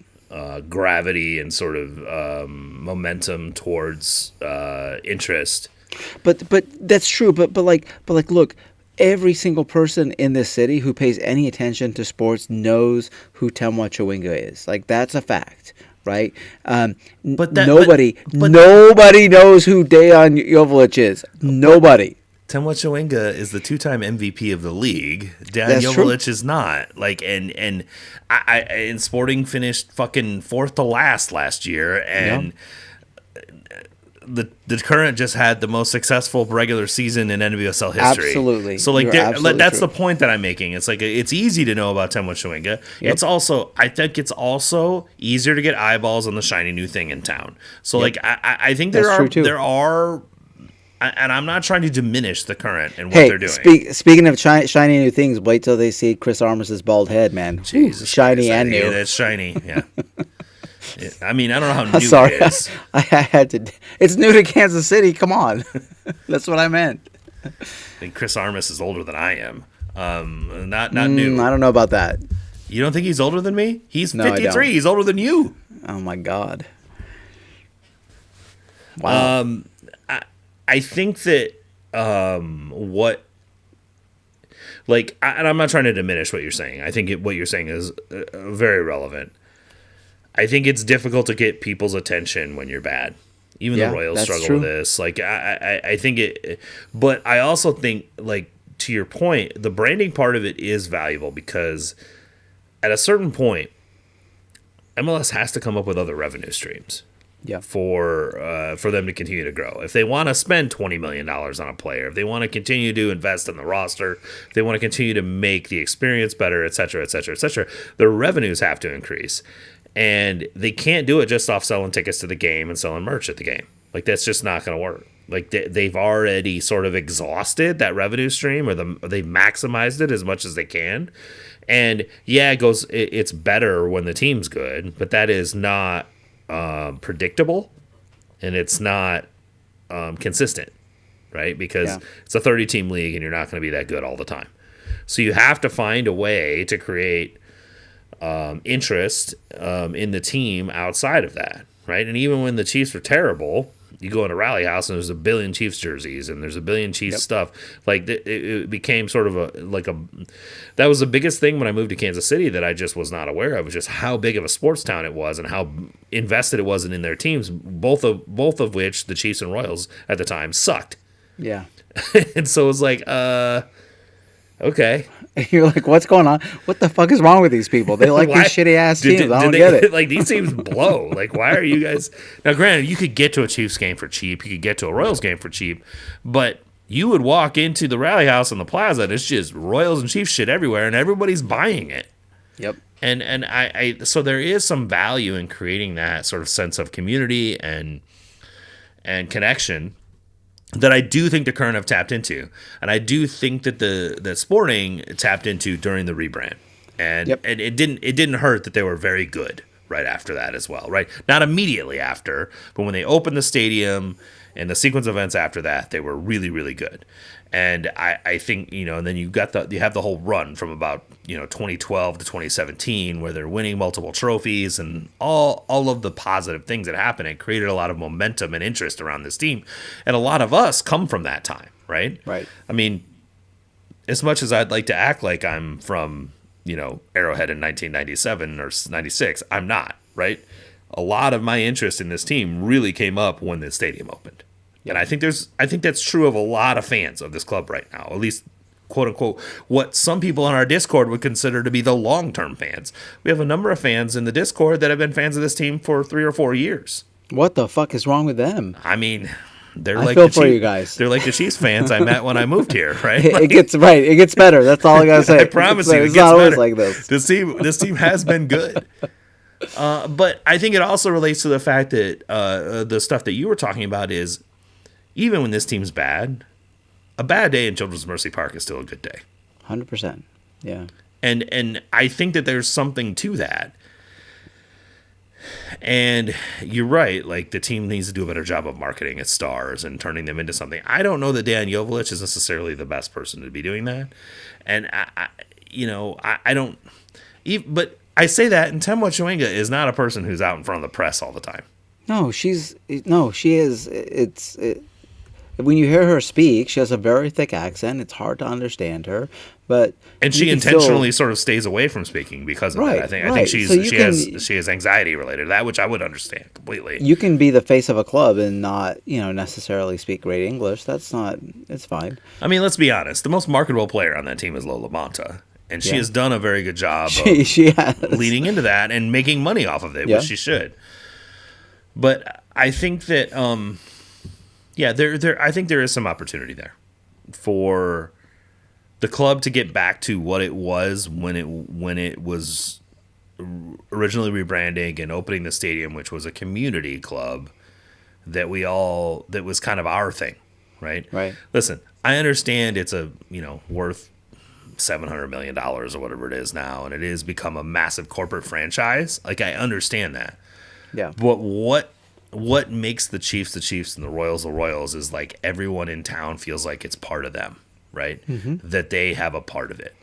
Gravity and sort of momentum towards interest. But that's true. But like look, every single person in this city who pays any attention to sports knows who Temwa Chawinga is. Like that's a fact, right? Nobody knows who Dejan Joveljic is. Nobody. Temwa Chawinga is the 2-time MVP of the league. Dan That's Joveljic true. is not. Like, and Sporting finished fucking fourth to last year, and the current just had the most successful regular season in NWSL history. Absolutely. So like that's true. the point that I'm making. It's like it's easy to know about Temwa Chawinga. Yep. It's also I think it's also easier to get eyeballs on the shiny new thing in town. So like I think there are. And I'm not trying to diminish the current and what they're doing. Speaking of shiny new things, wait till they see Chris Armas' bald head, man. Jesus shiny Christ, and new. Yeah, that's shiny, yeah. I mean, I don't know how new Sorry, it is. I had to. It's new to Kansas City. Come on. That's what I meant. I think Chris Armas is older than I am. Not new. I don't know about that. You don't think he's older than me? He's No, 53. He's older than you. Oh, my God. Wow. I think that and I'm not trying to diminish what you're saying. I think what you're saying is very relevant. I think it's difficult to get people's attention when you're bad. Even the Royals struggle with this. Like I think it, but I also think, like, to your point, the branding part of it is valuable because at a certain point, MLS has to come up with other revenue streams. Yeah. For them to continue to grow. If they want to spend $20 million on a player, if they want to continue to invest in the roster, if they want to continue to make the experience better, et cetera, et cetera, et cetera, their revenues have to increase. And they can't do it just off selling tickets to the game and selling merch at the game. Like, that's just not going to work. Like, they've already sort of exhausted that revenue stream, or they've maximized it as much as they can. And yeah, it's better when the team's good, but that is not predictable, and it's not consistent, right? Because it's a 30-team league, and you're not going to be that good all the time. So you have to find a way to create interest in the team outside of that, right? And even when the Chiefs were terrible, you go into Rally House and there's a billion Chiefs jerseys and there's a billion Chiefs stuff. Like it became sort of that was the biggest thing when I moved to Kansas City that I just was not aware of, was just how big of a sports town it was and how invested it was in their teams, both of which, the Chiefs and Royals at the time, sucked. Yeah. And so it was like, okay. You're like, what's going on? What the fuck is wrong with these people? They like these shitty ass teams. I don't get it. Like, these teams blow. Like, why are you guys? Now, granted, you could get to a Chiefs game for cheap. You could get to a Royals game for cheap. But you would walk into the Rally House in the Plaza, and it's just Royals and Chiefs shit everywhere, and everybody's buying it. Yep. And I so there is some value in creating that sort of sense of community and connection that I do think the Current have tapped into, and I do think that the Sporting tapped into during the rebrand, and it didn't hurt that they were very good right after that as well, right? Not immediately after, but when they opened the stadium and the sequence of events after that, they were really, really good. And I think, and then you have the whole run from about 2012 to 2017, where they're winning multiple trophies and all of the positive things that happened. It created a lot of momentum and interest around this team. And a lot of us come from that time, right? Right. I mean, as much as I'd like to act like I'm from, Arrowhead in 1997 or 96, I'm not, right? A lot of my interest in this team really came up when the stadium opened. Yeah. And I think that's true of a lot of fans of this club right now, at least quote unquote, what some people on our Discord would consider to be the long-term fans. We have a number of fans in the Discord that have been fans of this team for 3 or 4 years. What the fuck is wrong with them? I mean, they're I like feel for you guys. They're like the Chiefs fans I met when I moved here, right? It gets better. That's all I gotta say. I promise you, it's not always like this. This team has been good. But I think it also relates to the fact that the stuff that you were talking about is, even when this team's bad, a bad day in Children's Mercy Park is still a good day. 100%. Yeah. And I think that there's something to that. And you're right. Like, the team needs to do a better job of marketing its stars and turning them into something. I don't know that Dan Jovelich is necessarily the best person to be doing that. And I don't. But I say that, and Temwa Chwenga is not a person who's out in front of the press all the time. No, she is. When you hear her speak, she has a very thick accent. It's hard to understand her, and she intentionally sort of stays away from speaking because of that. I think she has anxiety related to that, which I would understand completely. You can be the face of a club and not necessarily speak great English. It's fine. I mean, let's be honest. The most marketable player on that team is Lola Monta, and she has done a very good job she has. leading into that and making money off of it, which she should. But I think that. I think there is some opportunity there for the club to get back to what it was when it was originally rebranding and opening the stadium, which was a community club that was kind of our thing, right? Right. Listen, I understand it's worth $700 million or whatever it is now, and it has become a massive corporate franchise. Like, I understand that. Yeah. But what makes the Chiefs and the Royals is, like, everyone in town feels like it's part of them, right? Mm-hmm. That they have a part of it.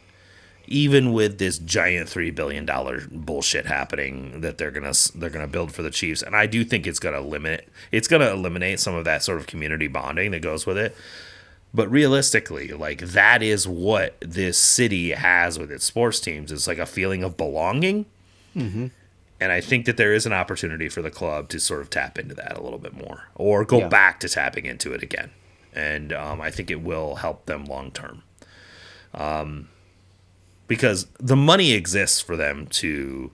Even with this giant $3 billion bullshit happening that they're gonna build for the Chiefs, and I do think it's gonna eliminate some of that sort of community bonding that goes with it. But realistically, like, that is what this city has with its sports teams. It's like a feeling of belonging. Mm-hmm. And I think that there is an opportunity for the club to sort of tap into that a little bit more, or go back to tapping into it again. And I think it will help them long term, because the money exists for them to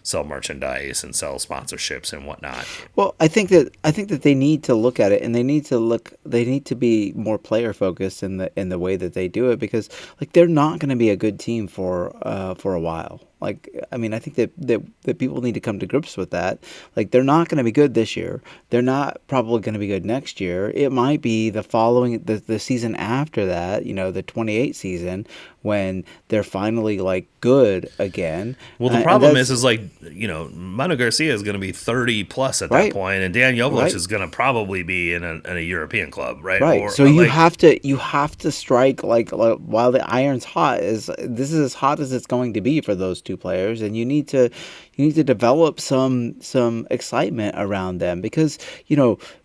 sell merchandise and sell sponsorships and whatnot. Well, I think that they need to look at it, and they need to be more player focused in the way that they do it, because, like, they're not going to be a good team for a while. Like, I mean, I think that people need to come to grips with that. Like, they're not going to be good this year. They're not probably going to be good next year. It might be the season after that, the 28 season, when they're finally, like, good again. Well, the problem is like, Manu Garcia is going to be 30 plus at that point, and Dan Jovelich is going to probably be in a European club, right? Right. So you have to strike like while the iron's hot. This is as hot as it's going to be for those two players, and you need to develop some excitement around them, because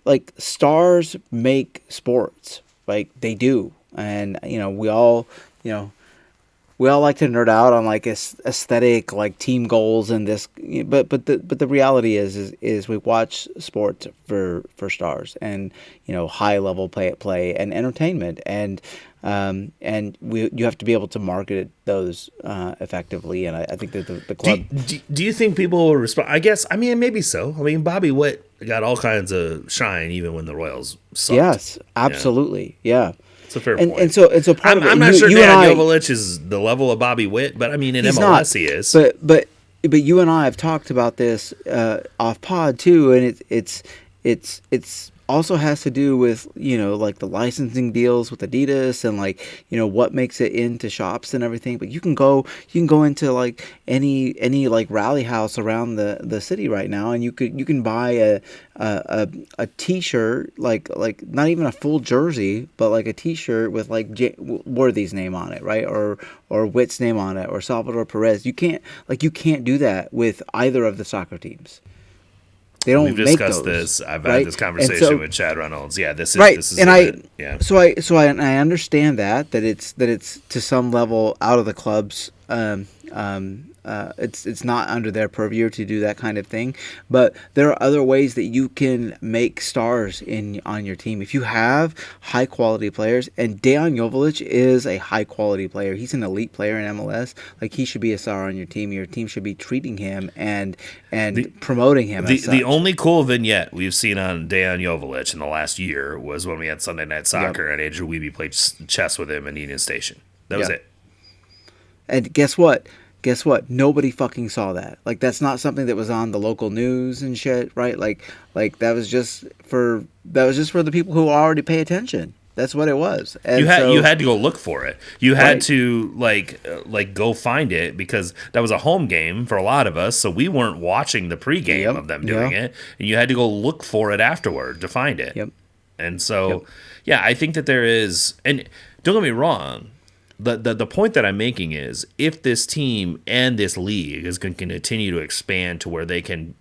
like, stars make sports, like they do, and we all like to nerd out on, like, aesthetic, like, team goals and this, but the reality is we watch sports for stars and high level play and entertainment, and you have to be able to market those effectively, and I think that the club. Do you think people will respond? I guess, I mean, maybe so. I mean, Bobby Witt got all kinds of shine even when the Royals sucked. Yes, absolutely, yeah. It's a fair point. And so part of it, I'm not sure Dan Jovelich is the level of Bobby Witt, but I mean, in MLS not, he is. But you and I have talked about this off pod too, and it's also has to do with, like the licensing deals with Adidas and like, what makes it into shops and everything. But you can go into like any like rally house around the city right now, and you can buy a t-shirt, like not even a full jersey, but like a t-shirt with like Worthy's name on it, right? Or Witt's name on it, or Salvador Perez. You can't do that with either of the soccer teams. They don't We've make discussed those, this. I've right? had this conversation So, with Chad Reynolds. Yeah, this is right, this is and it. Yeah. I understand that it's to some level out of the club's it's not under their purview to do that kind of thing, but there are other ways that you can make stars on your team if you have high quality players. And Dejan Joveljic is a high quality player. He's an elite player in MLS. Like, he should be a star on your team. Your team should be treating him and promoting him. The only cool vignette we've seen on Dejan Joveljic in the last year was when we had Sunday Night Soccer and Andrew Wiebe played chess with him in Union Station. That was it. And guess what? Nobody fucking saw that. Like, that's not something that was on the local news and shit, right? Like that was just for the people who already pay attention. That's what it was. And you had to go look for it. You had Right. to like go find it, because that was a home game for a lot of us, so we weren't watching the pregame Yep. of them doing it, and you had to go look for it afterward to find it. Yep. And so, yeah, I think that there is, and don't get me wrong, the point that I'm making is, if this team and this league is going to continue to expand to where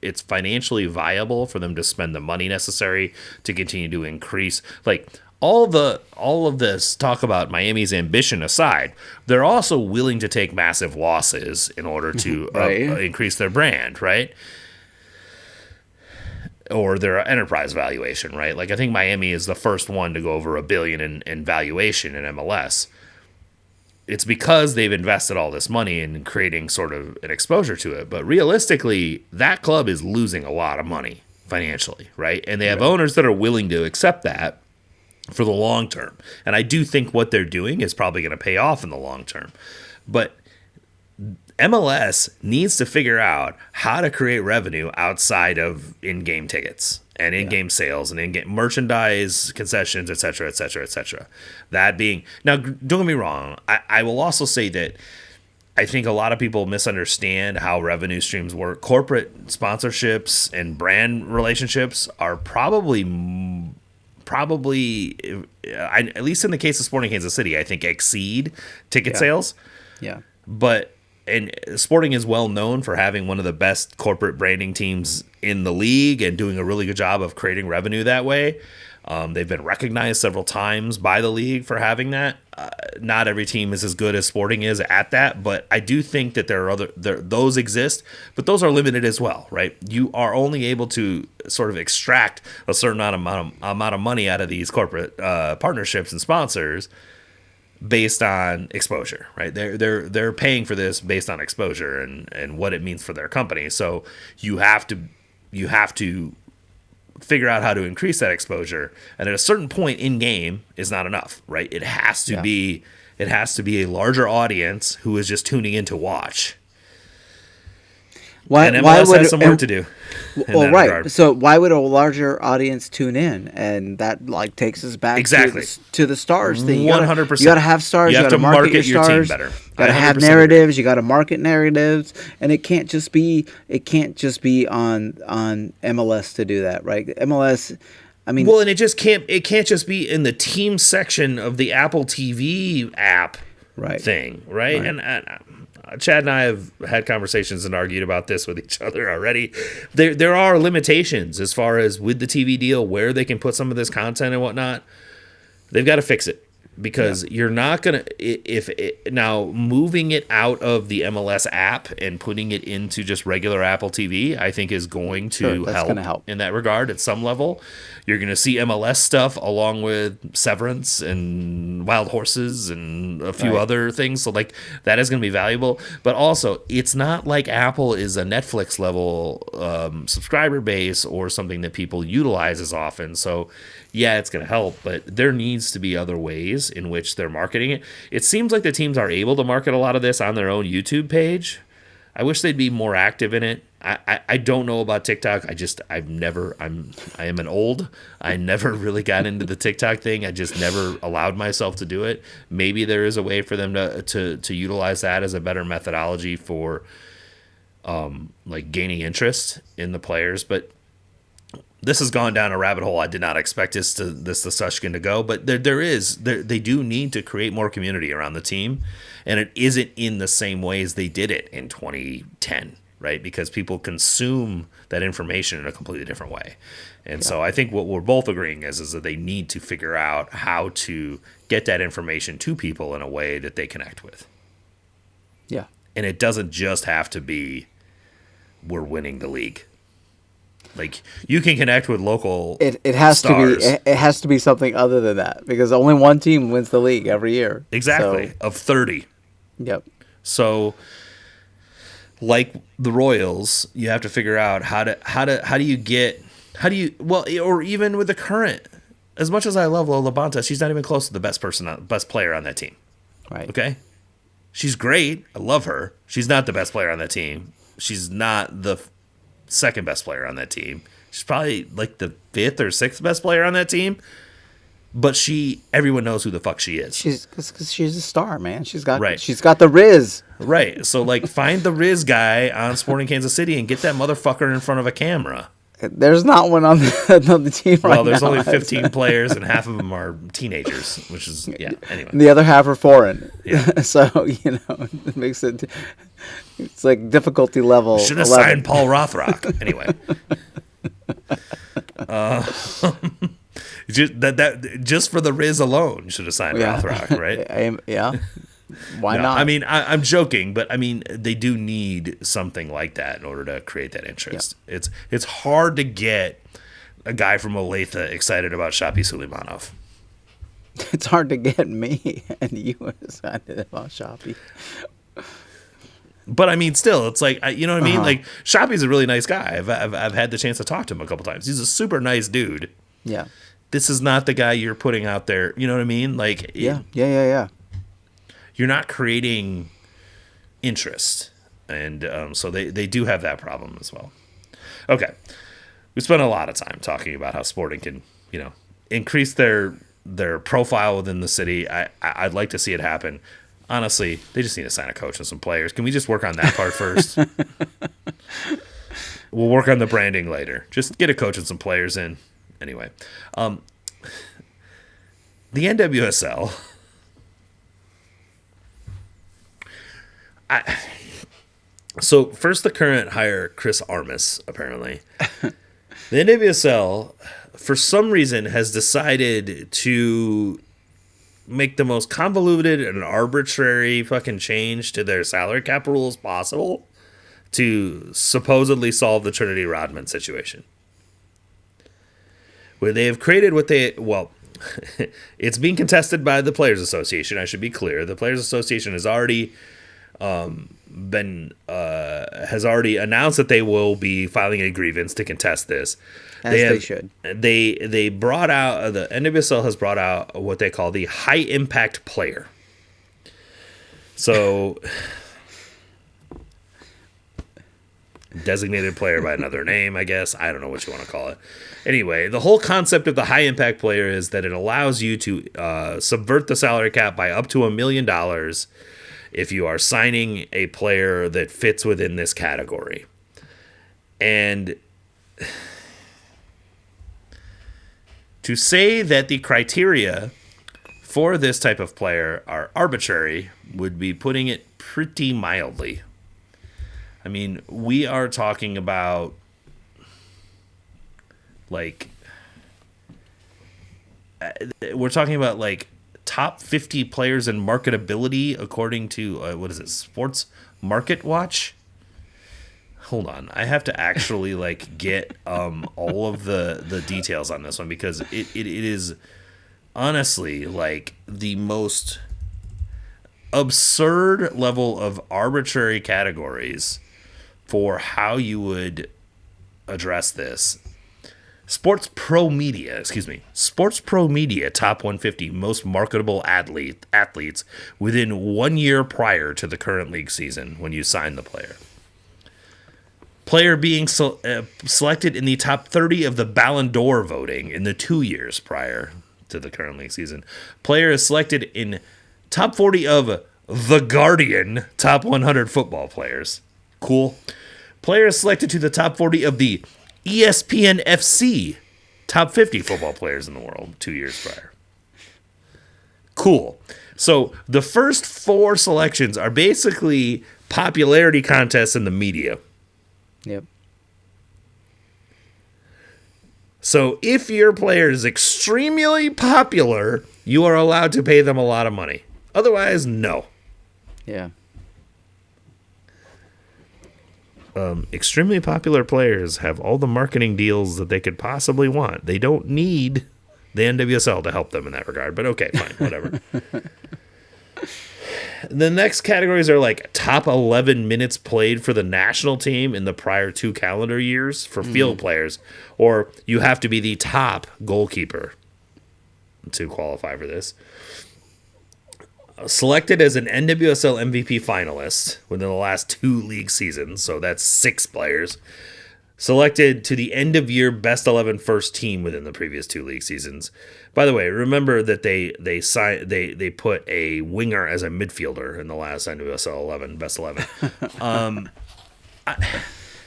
it's financially viable for them to spend the money necessary to continue to increase, like all of this talk about Miami's ambition aside, they're also willing to take massive losses in order to Right. increase their brand, right? Or their enterprise valuation, right? Like, I think Miami is the first one to go over $1 billion in valuation in MLS. It's because they've invested all this money in creating sort of an exposure to it. But realistically, that club is losing a lot of money financially, right? And they have owners that are willing to accept that for the long term. And I do think what they're doing is probably going to pay off in the long term. But MLS needs to figure out how to create revenue outside of in-game tickets and in-game sales and in-game merchandise, concessions, et cetera, et cetera, et cetera. That being, now, don't get me wrong, I will also say that I think a lot of people misunderstand how revenue streams work. Corporate sponsorships and brand relationships are probably, at least in the case of Sporting Kansas City, I think exceed ticket sales. Yeah. And Sporting is well known for having one of the best corporate branding teams in the league and doing a really good job of creating revenue that way. They've been recognized several times by the league for having that. Not every team is as good as Sporting is at that, but I do think that those exist, but those are limited as well, right? You are only able to sort of extract a certain amount of money out of these corporate partnerships and sponsors based on exposure, right? They're paying for this based on exposure and what it means for their company. So you have to figure out how to increase that exposure, and at a certain point in game is not enough, right? It has to be a larger audience who is just tuning in to watch. And MLS has some work to do. Well, right. Regard. So why would a larger audience tune in? And that like takes us back to the stars thing. 100%. You got to have stars. You have to market your stars. team better. You got to have narratives. You got to market narratives, and it can't just be on MLS to do that, right? MLS. I mean, well, and it can't just be in the team section of the Apple TV app thing, right? And Chad and I have had conversations and argued about this with each other already. There are limitations as far as with the TV deal where they can put some of this content and whatnot. They've got to fix it, because you're not going to now moving it out of the MLS app and putting it into just regular Apple TV, I think is going to help in that regard at some level. You're going to see MLS stuff along with Severance and Wild Horses and a few other things. So like that is going to be valuable. But also, it's not like Apple is a Netflix level subscriber base or something that people utilize as often. So yeah, it's going to help, but there needs to be other ways in which they're marketing it. It seems like the teams are able to market a lot of this on their own YouTube page. I wish they'd be more active in it. I don't know about TikTok. I am an old. I never really got into the TikTok thing. I just never allowed myself to do it. Maybe there is a way for them to utilize that as a better methodology for like gaining interest in the players. But this has gone down a rabbit hole I did not expect this discussion to go. But they do need to create more community around the team, and it isn't in the same way as they did it in 2010. Right, because people consume that information in a completely different way. And so I think what we're both agreeing is that they need to figure out how to get that information to people in a way that they connect with. Yeah. And it doesn't just have to be we're winning the league. Like, you can connect with local it has stars. It has to be something other than that, because only one team wins the league every year. Exactly. So, of 30. Yep. So, like the Royals, you have to figure out how do you or even with the current, as much as I love Lola Bonta, she's not even close to the best player on that team. Right. Okay. She's great. I love her. She's not the best player on that team. She's not the second best player on that team. She's probably like the fifth or sixth best player on that team. But everyone knows who the fuck she is. Because she's a star, man. She's got Right. She's got the Riz. Right. So, like, find the Riz guy on Sporting Kansas City and get that motherfucker in front of a camera. There's not one on the team right now. Well, there's only 15 players, and half of them are teenagers, which is, yeah, anyway. And the other half are foreign. Yeah. So, it makes it's like difficulty level. Should have 11. signed Paul Rothrock. Anyway. Just for the Riz alone, you should have signed Rothrock, right? Yeah. Why not? I mean, I'm joking, but I mean, they do need something like that in order to create that interest. Yeah. It's hard to get a guy from Olathe excited about Shapi Suleimanov. It's hard to get me and you excited about Shapi. But I mean, still, it's like, you know what I mean? Like, Shapi's a really nice guy. I've had the chance to talk to him a couple times. He's a super nice dude. Yeah. This is not the guy you're putting out there. You know what I mean? Like, yeah. You're not creating interest. And so they do have that problem as well. Okay. We spent a lot of time talking about how Sporting can, increase their profile within the city. I'd like to see it happen. Honestly, they just need to sign a coach and some players. Can we just work on that part first? We'll work on the branding later. Just get a coach and some players in. Anyway, the NWSL. So first, the current hire, Chris Armas, apparently. The NWSL, for some reason, has decided to make the most convoluted and arbitrary fucking change to their salary cap rules possible to supposedly solve the Trinity Rodman situation. Where they have created it's being contested by the Players Association. I should be clear. The Players Association has already announced that they will be filing a grievance to contest this. They should. They brought out, the NWSL has brought out what they call the high impact player. So designated player by another name, I guess. I don't know what you want to call it. Anyway, the whole concept of the high impact player is that it allows you to subvert the salary cap by up to $1 million if you are signing a player that fits within this category. And to say that the criteria for this type of player are arbitrary would be putting it pretty mildly. I mean, we are talking about top 50 players in marketability according to Sports Market Watch. Hold on, I have to actually get all of the details on this one, because it is honestly the most absurd level of arbitrary categories for how you would address this. Sports Pro Media top 150 most marketable athletes within 1 year prior to the current league season when you sign the player. Player being selected in the top 30 of the Ballon d'Or voting in the 2 years prior to the current league season. Player is selected in top 40 of The Guardian top 100 football players. Cool. Player is selected to the top 40 of the ESPN FC top 50 football players in the world 2 years prior. Cool. So the first 4 selections are basically popularity contests in the media. Yep. So if your player is extremely popular, you are allowed to pay them a lot of money. Otherwise, no. Yeah. Extremely popular players have all the marketing deals that they could possibly want. They don't need the NWSL to help them in that regard. But okay, fine, whatever. The next categories are like top 11 minutes played for the national team in the prior 2 calendar years for field players, or you have to be the top goalkeeper to qualify for this. Selected as an NWSL MVP finalist within the last 2 league seasons, so that's 6 players. Selected to the end of year best 11 first team within the previous 2 league seasons. By the way, remember that they put a winger as a midfielder in the last NWSL 11 best 11.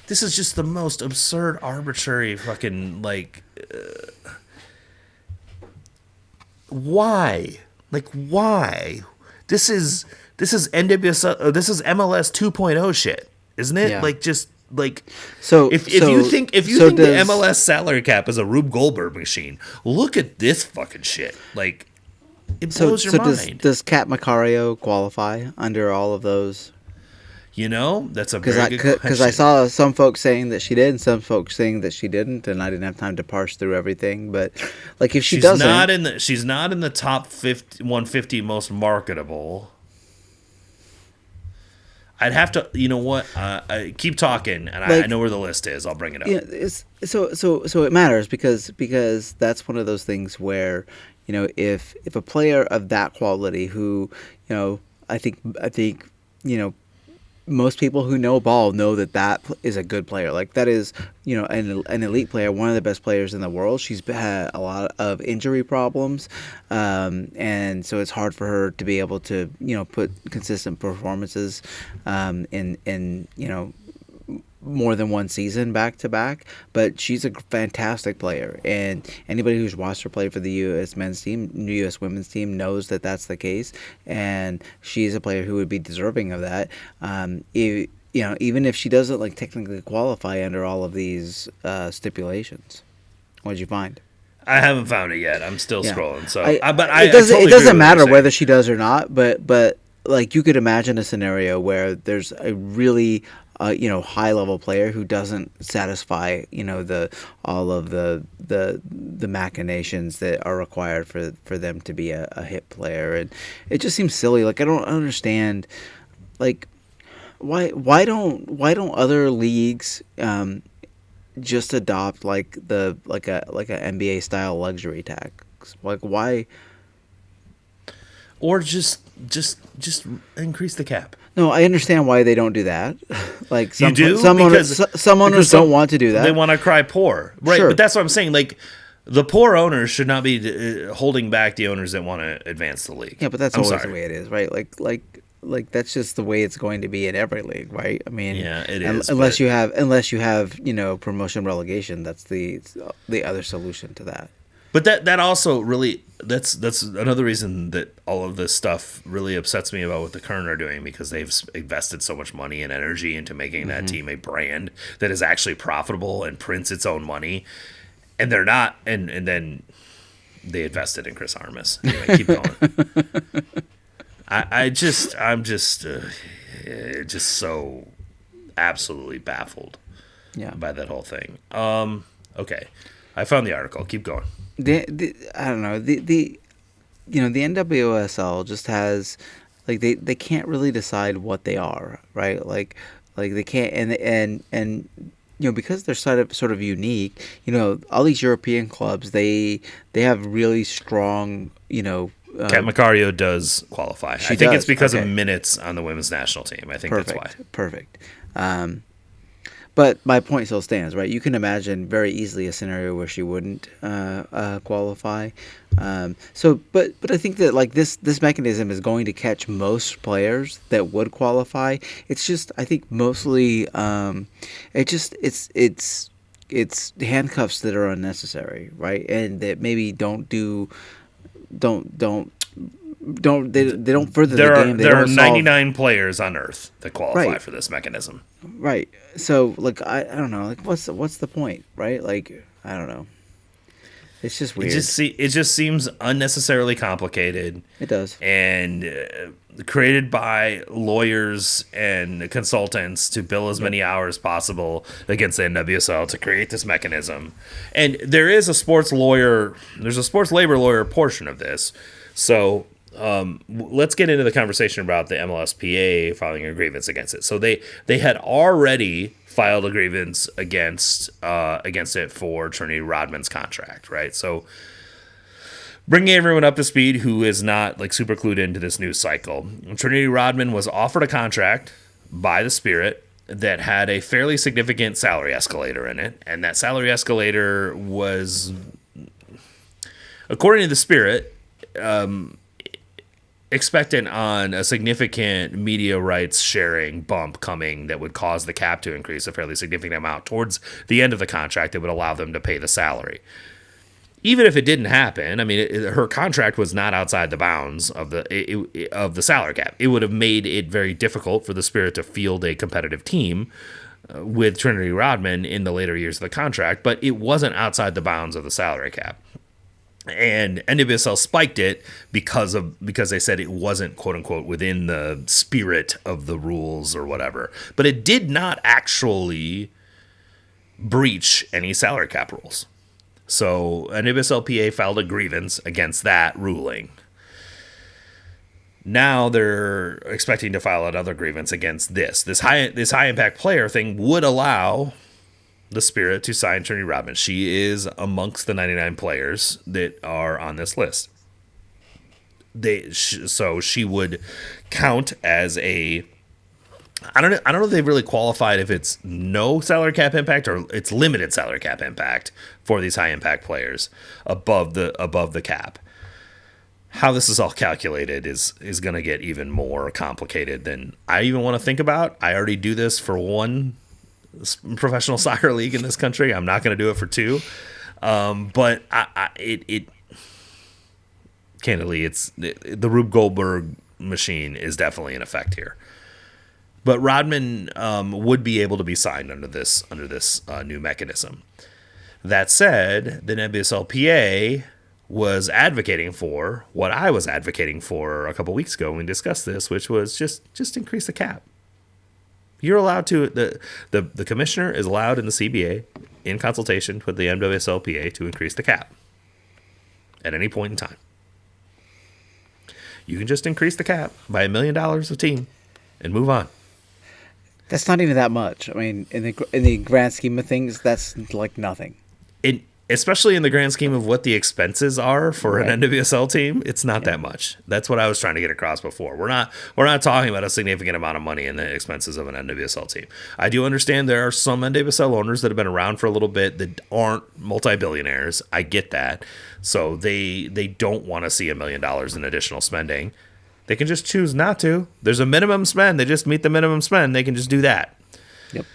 This is just the most absurd, arbitrary fucking why? Like why? This is NWSL. This is MLS 2.0 shit, isn't it? Yeah. Like just. Like, so if you think the MLS salary cap is a Rube Goldberg machine, look at this fucking shit. Like, it blows your mind. Does Kat Macario qualify under all of those? You know, that's a very good question. Because I saw some folks saying that she did, and some folks saying that she didn't, and I didn't have time to parse through everything. But like, if she's doesn't, she's not in the top 150 most marketable. I'd have to, you know what? I keep talking, and I know where the list is. I'll bring it up. Yeah, so it matters because that's one of those things where, you know, if a player of that quality, who, you know, I think you know, most people who know ball know that is a good player. Like, that is, you know, an elite player, one of the best players in the world. She's had a lot of injury problems, and so it's hard for her to be able to, you know, put consistent performances in you know, more than one season back to back. But she's a fantastic player, and anybody who's watched her play for the U.S. men's team, U.S. women's team, knows that that's the case, and she's a player who would be deserving of that. You know, even if she doesn't like technically qualify under all of these stipulations. What did you find? I haven't found it yet. I'm still scrolling. So, it totally doesn't matter whether she does or not. But like, you could imagine a scenario where there's a really you know, high level player who doesn't satisfy, you know, all of the machinations that are required for them to be a hit player, and it just seems silly. Like, I don't understand, like, why don't other leagues just adopt like a NBA style luxury tax? Like, why? Or just increase the cap. No, I understand why they don't do that. Like, some owners don't want to do that. They want to cry poor, right? Sure. But that's what I'm saying. Like, the poor owners should not be holding back the owners that want to advance the league. Yeah, but that's always the way it is, right? Like that's just the way it's going to be in every league, right? I mean, yeah, it is. Unless you have, you know, promotion relegation. That's the other solution to that. But that also really, that's another reason that all of this stuff really upsets me about what the Current are doing, because they've invested so much money and energy into making that team a brand that is actually profitable and prints its own money, and they're not, and then they invested in Chris Armas. Anyway, keep going. I'm just so absolutely baffled by that whole thing. Okay, I found the article. Keep going. I don't know, the you know, the NWSL just has, like, they can't really decide what they are, right? Like they can't, and you know, because they're sort of unique, you know, all these European clubs, they have really strong, you know. Kat Macario does qualify. I think it's because of minutes on the women's national team. I think that's why. Perfect. But my point still stands, right? You can imagine very easily a scenario where she wouldn't qualify. But I think that like this mechanism is going to catch most players that would qualify. It's just I think mostly it's handcuffs that are unnecessary, right? And that maybe don't they don't further the game. There are 99 players on Earth that qualify right. for this mechanism. Right. So like I don't know, like what's the point, right? Like I don't know. It's just weird. It just seems unnecessarily complicated. It does. And created by lawyers and consultants to bill as many hours possible against the NWSL to create this mechanism. And there's a sports labor lawyer portion of this. So let's get into the conversation about the MLSPA filing a grievance against it. So they had already filed a grievance against it for Trinity Rodman's contract, right? So bringing everyone up to speed who is not like super clued into this news cycle, Trinity Rodman was offered a contract by the Spirit that had a fairly significant salary escalator in it, and that salary escalator was, according to the Spirit, expectant on a significant media rights sharing bump coming that would cause the cap to increase a fairly significant amount towards the end of the contract that would allow them to pay the salary. Even if it didn't happen, I mean, her contract was not outside the bounds of the salary cap. It would have made it very difficult for the Spirit to field a competitive team with Trinity Rodman in the later years of the contract, but it wasn't outside the bounds of the salary cap. And NWSL spiked it because they said it wasn't quote unquote within the spirit of the rules or whatever. But it did not actually breach any salary cap rules. So NWSLPA filed a grievance against that ruling. Now they're expecting to file another grievance against this high impact player thing would allow the Spirit to sign Trinity Rodman. She is amongst the 99 players that are on this list. So she would count as a. I don't know if they've really qualified if it's no salary cap impact or it's limited salary cap impact for these high impact players above the cap. How this is all calculated is going to get even more complicated than I even want to think about. I already do this for one professional soccer league in this country. I'm not going to do it for two. But it candidly, the Rube Goldberg machine is definitely in effect here. But Rodman would be able to be signed under this new mechanism. That said, the NWSLPA was advocating for what I was advocating for a couple weeks ago when we discussed this, which was just increase the cap. You're allowed to, the commissioner is allowed in the CBA, in consultation with the NWSLPA, to increase the cap at any point in time. You can just increase the cap by $1 million a team and move on. That's not even that much. I mean, in the grand scheme of things, that's like nothing. Especially in the grand scheme of what the expenses are for an NWSL team, it's not that much. That's what I was trying to get across before. We're not talking about a significant amount of money in the expenses of an NWSL team. I do understand there are some NWSL owners that have been around for a little bit that aren't multi-billionaires. I get that. So they don't want to see $1 million in additional spending. They can just choose not to. There's a minimum spend. They just meet the minimum spend. They can just do that. Yep.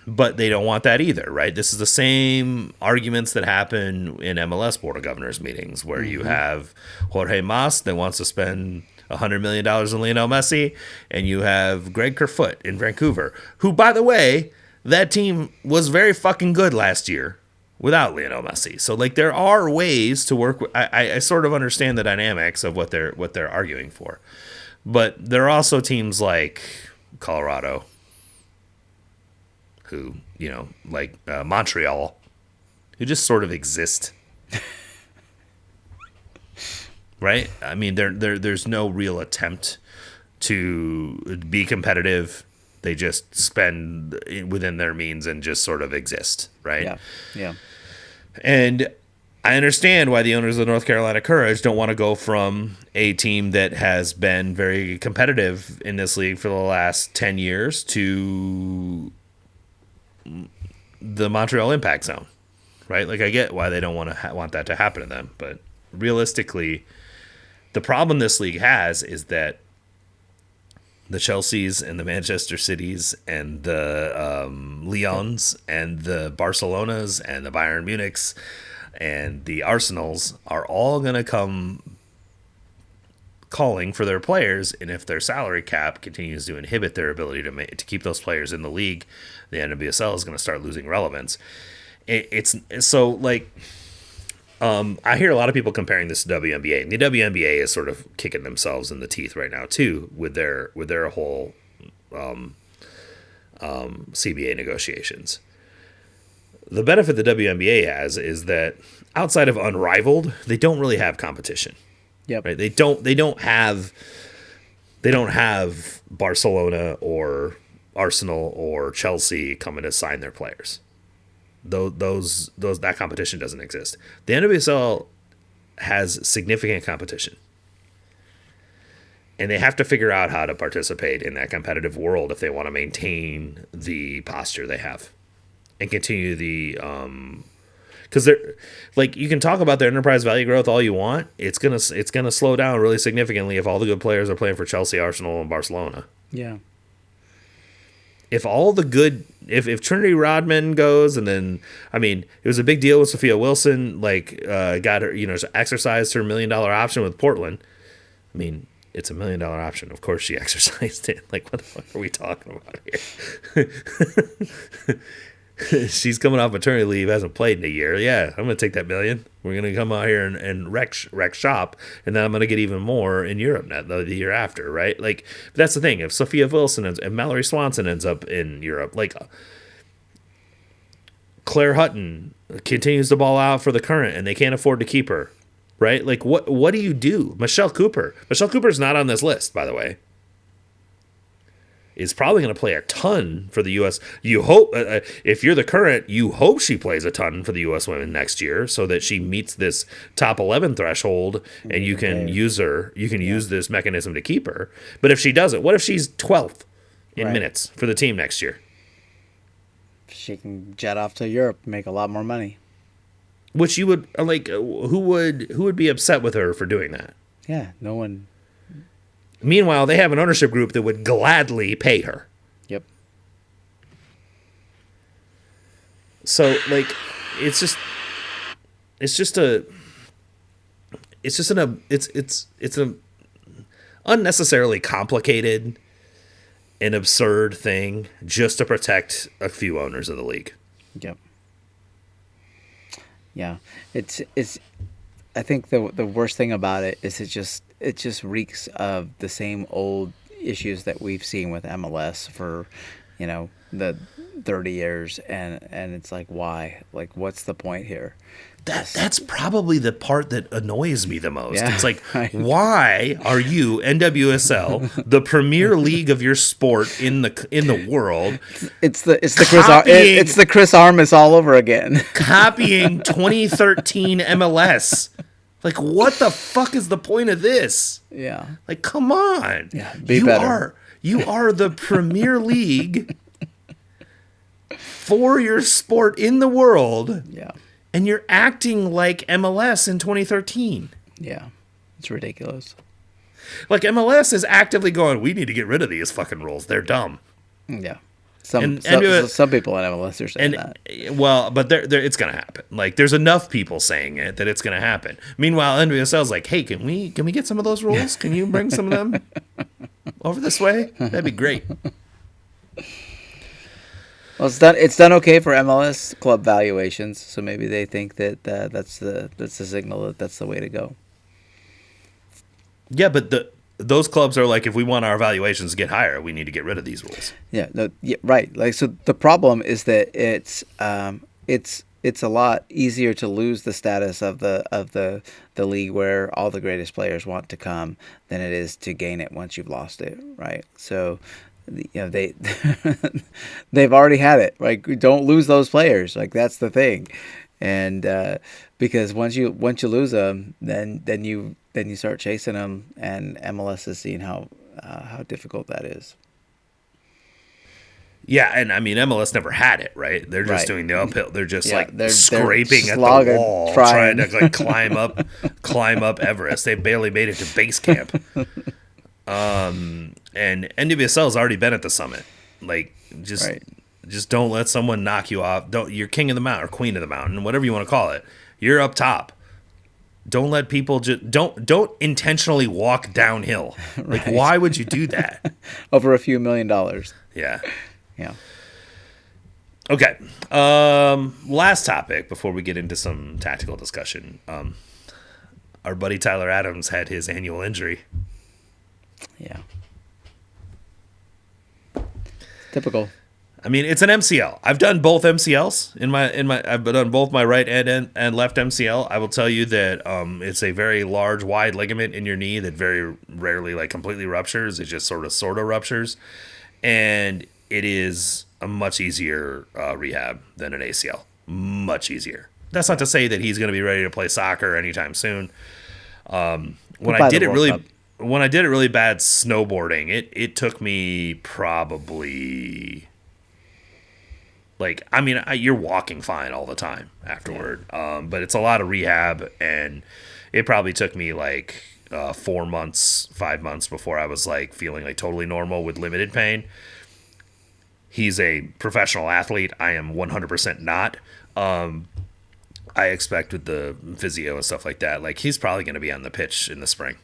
But they don't want that either, right? This is the same arguments that happen in MLS Board of Governors meetings where you have Jorge Mas that wants to spend $100 million on Lionel Messi, and you have Greg Kerfoot in Vancouver, who, by the way, that team was very fucking good last year without Lionel Messi. So, like, there are ways to work with, I sort of understand the dynamics of what they're arguing for. But there are also teams like Colorado, who, like Montreal, who just sort of exist. Right? I mean, there's no real attempt to be competitive. They just spend within their means and just sort of exist, right? Yeah. And I understand why the owners of the North Carolina Courage don't want to go from a team that has been very competitive in this league for the last 10 years to the Montreal Impact Zone, right? Like, I get why they don't want that to happen to them, but realistically, the problem this league has is that the Chelseas and the Manchester Cities and the Lyons and the Barcelonas and the Bayern Munichs and the Arsenals are all going to come calling for their players, and if their salary cap continues to inhibit their ability to keep those players in the league, the NWSL is going to start losing relevance. It's so like I hear a lot of people comparing this to WNBA, and the WNBA is sort of kicking themselves in the teeth right now too with their whole CBA negotiations. The benefit the WNBA has is that outside of unrivaled, they don't really have competition. Yep. Right? They don't have Barcelona or Arsenal or Chelsea coming to sign their players. Those that competition doesn't exist. The NWSL has significant competition, and they have to figure out how to participate in that competitive world if they want to maintain the posture they have and continue the because they're like, you can talk about their enterprise value growth all you want. It's gonna slow down really significantly if all the good players are playing for Chelsea, Arsenal, and Barcelona. Yeah. If all the good, if Trinity Rodman goes, and then, I mean, it was a big deal with Sophia Wilson, like got her, exercised her $1 million option with Portland. I mean, it's $1 million option. Of course she exercised it. Like, what the fuck are we talking about here? She's coming off maternity leave, hasn't played in a year. Yeah, I'm going to take that $1 million. We're going to come out here and wreck shop, and then I'm going to get even more in Europe the year after, right? Like, that's the thing. If Sophia Wilson and Mallory Swanson ends up in Europe, like Claire Hutton continues to ball out for the Current, and they can't afford to keep her, right? Like, what do you do? Michelle Cooper's not on this list, by the way. Is probably going to play a ton for the U.S. You hope, if you're the Current, you hope she plays a ton for the U.S. women next year so that she meets this top 11 threshold and you can use her. You can use this mechanism to keep her. But if she doesn't, what if she's 12th in minutes for the team next year? She can jet off to Europe and make a lot more money. Which you would, like, who would be upset with her for doing that? Yeah, no one. Meanwhile, they have an ownership group that would gladly pay her. Yep. So, like, it's an unnecessarily complicated and absurd thing just to protect a few owners of the league. Yep. Yeah, it's. I think the worst thing about it is it just reeks of the same old issues that we've seen with MLS for, the 30 years, and it's like, why? Like, what's the point here? That's probably the part that annoys me the most. Yeah, it's like, why are you, NWSL, the premier league of your sport in the world? It's the Chris Armas all over again. Copying 2013 MLS. Like, what the fuck is the point of this? Yeah. Like, come on. Yeah, be better. You are the premier league for your sport in the world. Yeah. And you're acting like MLS in 2013. Yeah. It's ridiculous. Like, MLS is actively going, we need to get rid of these fucking rules. They're dumb. Yeah. Some people in MLS are saying that. Well, but it's going to happen. Like, there's enough people saying it that it's going to happen. Meanwhile, NWSL's like, hey, can we get some of those rules? Can you bring some of them over this way? That'd be great. Well, it's done okay for MLS club valuations, so maybe they think that that's the signal that's the way to go. Yeah, but those clubs are like, if we want our valuations to get higher, we need to get rid of these rules. Yeah, right. Like, so the problem is that it's a lot easier to lose the status of the league where all the greatest players want to come than it is to gain it once you've lost it, right? So, they've already had it. Like, don't lose those players. Like, that's the thing, and because once you lose them, then you start chasing them, and MLS is seeing how difficult that is. Yeah, and I mean MLS never had it, right? They're just Right. doing the uphill. They're just Yeah, like they're scraping at the slogging, wall, trying trying. to like climb up Everest. They barely made it to base camp. And NWSL has already been at the summit. Like just Right. just don't let someone knock you off. Don't You're king of the mountain or queen of the mountain, whatever you want to call it. You're up top. Don't let people just don't intentionally walk downhill. Like Right. why would you do that? Over a few $1 million. Yeah. Yeah. Okay. Last topic before we get into some tactical discussion. Our buddy Tyler Adams had his annual injury. Yeah. Typical. I mean, it's an MCL. I've done both MCLs I've done both my right and left MCL. I will tell you that it's a very large, wide ligament in your knee that very rarely like completely ruptures. It just sort of ruptures, and it is a much easier rehab than an ACL. Much easier. That's not to say that he's going to be ready to play soccer anytime soon. When I did it really bad snowboarding, it took me probably like, I mean, you're walking fine all the time afterward. But it's a lot of rehab, and it probably took me like 4 months, 5 months before I was like feeling like totally normal with limited pain. He's a professional athlete. I am 100% not. I expect with the physio and stuff like that, like he's probably going to be on the pitch in the spring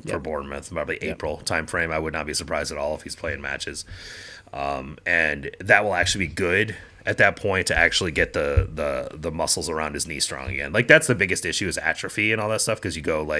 for Bournemouth, probably April timeframe. I would not be surprised at all if he's playing matches. And that will actually be good at that point to actually get the muscles around his knee strong again. Like that's the biggest issue is atrophy and all that stuff because you go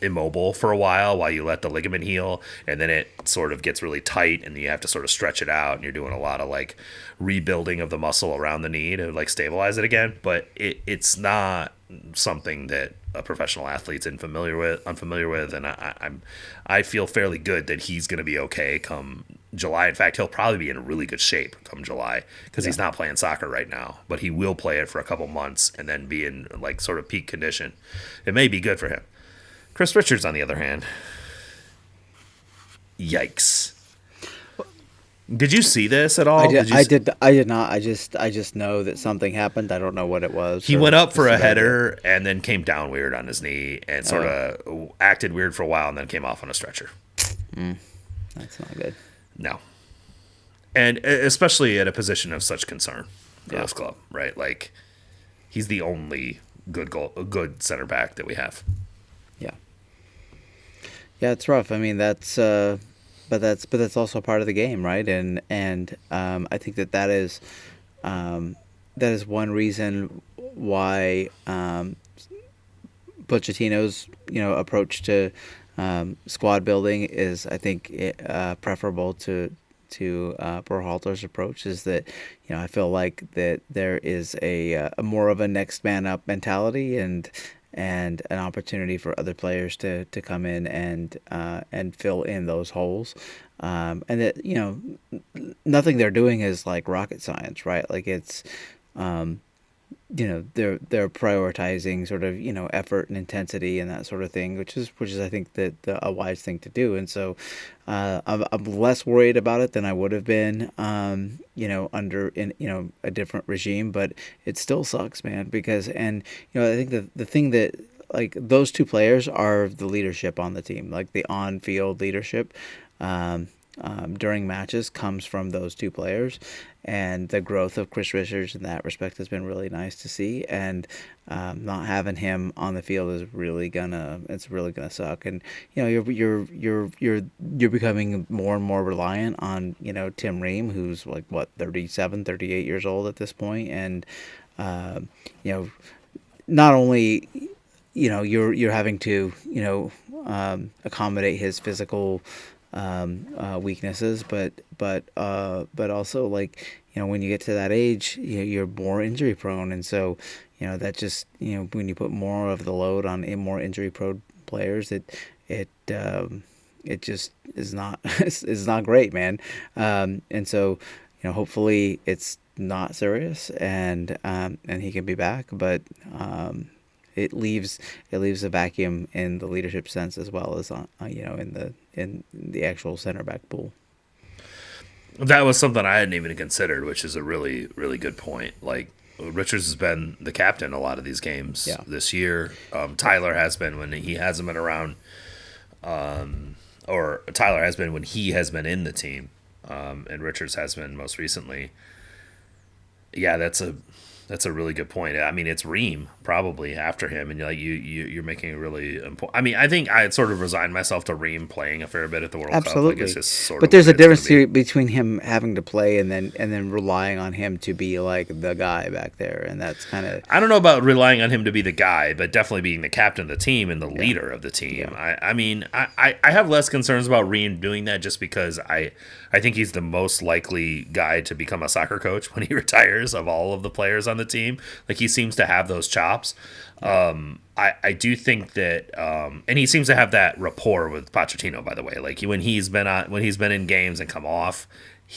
immobile for a while you let the ligament heal, and then it sort of gets really tight and you have to sort of stretch it out, and you're doing a lot of like rebuilding of the muscle around the knee to like stabilize it again. But it's not something that a professional athlete's unfamiliar with, and I feel fairly good that he's going to be okay come July. In fact, he'll probably be in really good shape come July because he's not playing soccer right now, but he will play it for a couple months and then be in like sort of peak condition. It may be good for him. Chris Richards, on the other hand, yikes! Did you see this at all? I did not. I just know that something happened. I don't know what it was. He went up for a header and then came down weird on his knee and sort of acted weird for a while and then came off on a stretcher. That's not good. No, and especially at a position of such concern for this club, right? Like he's the only good center back that we have. Yeah, it's rough. I mean, but that's also part of the game, right? And I think that is one reason why Pochettino's approach to squad building is, I think, preferable to Berhalter's approach. Is that I feel like that there is a more of a next man up mentality and an opportunity for other players to come in and fill in those holes, and that nothing they're doing is like rocket science, right? Like it's they're prioritizing sort of effort and intensity and that sort of thing, which is I think that a wise thing to do. And so I'm less worried about it than I would have been under a different regime, but it still sucks, man, because I think the thing that, like, those two players are the leadership on the team, like the on-field leadership during matches comes from those two players, and the growth of Chris Richards in that respect has been really nice to see. And not having him on the field is really gonna suck. And you're becoming more and more reliant on Tim Ream, who's like 37, 38 years old at this point, and not only you're having to accommodate his physical weaknesses, but also, like, when you get to that age, you're more injury prone, and so that just when you put more of the load on more injury prone players, it just is not is not great, man. And so hopefully it's not serious, and he can be back, but it leaves a vacuum in the leadership sense as well as in the actual center back pool. That was something I hadn't even considered, which is a really, really good point. Like, Richards has been the captain a lot of these games Yeah. this year. Tyler has been when he hasn't been around, or Tyler has been when he has been in the team, and Richards has been most recently. Yeah, that's a really good point. I mean, it's Ream probably after him, and you're making a really important. I mean, I think I had sort of resigned myself to Ream playing a fair bit at the World Cup. Like, Absolutely. it's just sort But of there's a what it's gonna difference be. between him having to play and then relying on him to be like the guy back there, and that's kind of I don't know about relying on him to be the guy, but definitely being the captain of the team and the leader of the team. Yeah. I mean, I have less concerns about Ream doing that just because I think he's the most likely guy to become a soccer coach when he retires of all of the players on the team. Like, he seems to have those chops. I do think that, and he seems to have that rapport with Pochettino. By the way, like when he's been in games and come off,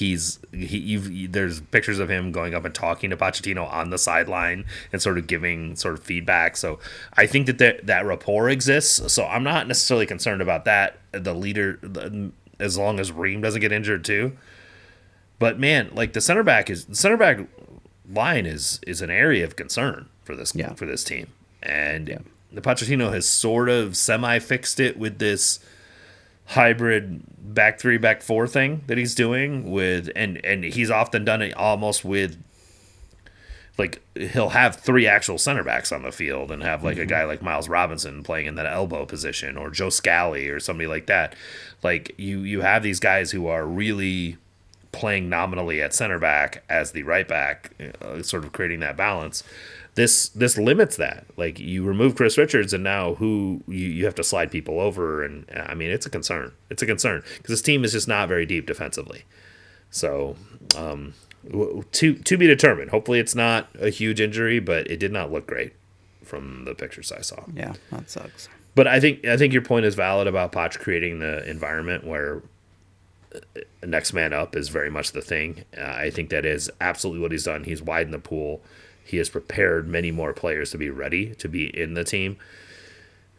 there's pictures of him going up and talking to Pochettino on the sideline and sort of giving sort of feedback. So I think that rapport exists. So I'm not necessarily concerned about that. The leader, as long as Ream doesn't get injured too. But man, like the center back line is an area of concern for this team. And the Pochettino has sort of semi-fixed it with this hybrid back three, back four thing that he's doing with, and he's often done it almost with, like, he'll have three actual center backs on the field and have like a guy like Miles Robinson playing in that elbow position, or Joe Scally or somebody like that. Like, you have these guys who are really playing nominally at center back as the right back, sort of creating that balance. This limits that. Like, you remove Chris Richards, and now who you have to slide people over, and I mean, it's a concern. It's a concern because this team is just not very deep defensively. So, to be determined. Hopefully, it's not a huge injury, but it did not look great from the pictures I saw. Yeah, that sucks. But I think your point is valid about Poch creating the environment where next man up is very much the thing. I think that is absolutely what he's done. He's widened the pool. He has prepared many more players to be ready to be in the team.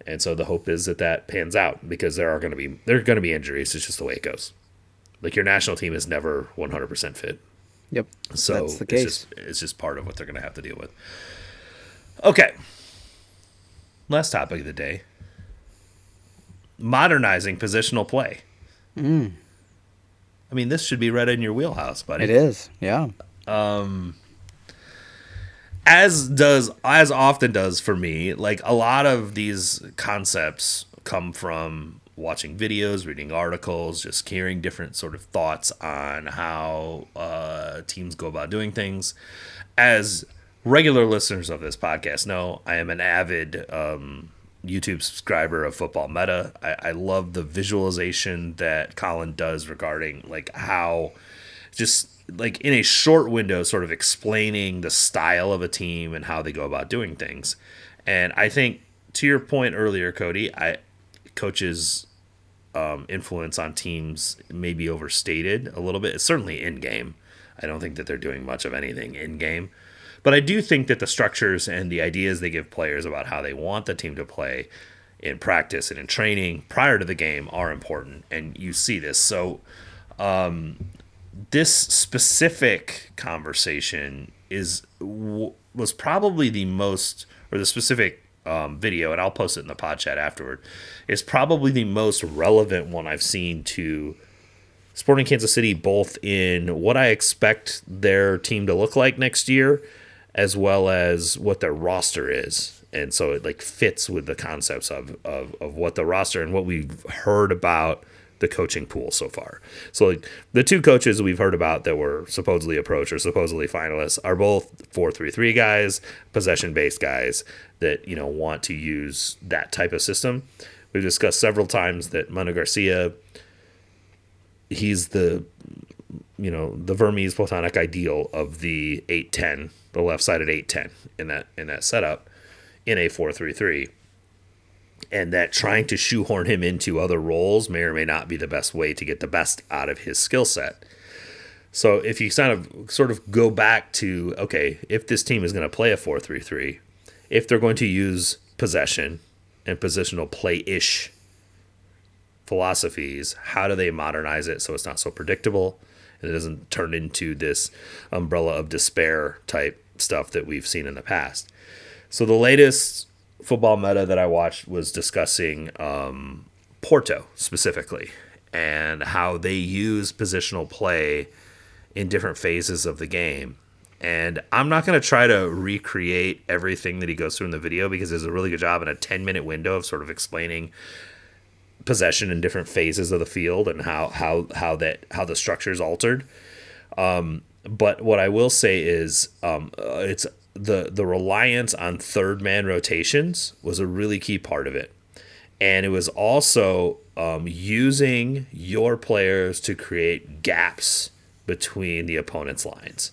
And so the hope is that pans out, because there are going to be injuries. It's just the way it goes. Like, your national team is never 100% fit. Yep. So that's the case. It's just part of what they're going to have to deal with. Okay. Last topic of the day. Modernizing positional play. I mean, this should be right in your wheelhouse, buddy. It is. Yeah. As often does for me, like, a lot of these concepts come from watching videos, reading articles, just hearing different sort of thoughts on how teams go about doing things. As regular listeners of this podcast know, I am an avid YouTube subscriber of Football Meta. I love the visualization that Colin does regarding, like, how just, like, in a short window, sort of explaining the style of a team and how they go about doing things. And I think, to your point earlier, Cody, coaches' influence on teams may be overstated a little bit. It's certainly in game. I don't think that they're doing much of anything in game. But I do think that the structures and the ideas they give players about how they want the team to play in practice and in training prior to the game are important. And you see this. So, this specific conversation was probably the most, or the specific video, and I'll post it in the pod chat afterward, is probably the most relevant one I've seen to Sporting Kansas City, both in what I expect their team to look like next year, as well as what their roster is. And so it, like, fits with the concepts of what the roster and what we've heard about the coaching pool so far. So, like, the two coaches we've heard about that were supposedly approached or supposedly finalists are both 4-3-3 guys, possession-based guys that, want to use that type of system. We've discussed several times that Mano Garcia, he's the Vermes platonic ideal of the 8-10, the left-sided 8-10 in that setup in a 4-3-3. And that trying to shoehorn him into other roles may or may not be the best way to get the best out of his skill set. So if you sort of go back to, okay, if this team is going to play a 4-3-3, if they're going to use possession and positional play-ish philosophies, how do they modernize it so it's not so predictable? and it doesn't turn into this umbrella of despair type stuff that we've seen in the past. So the latest football meta that I watched was discussing Porto specifically and how they use positional play in different phases of the game. And I'm not going to try to recreate everything that he goes through in the video because there's a really good job in a 10-minute window of sort of explaining possession in different phases of the field and how the structure is altered. But what I will say is it's the reliance on third man rotations was a really key part of it. And it was also using your players to create gaps between the opponent's lines.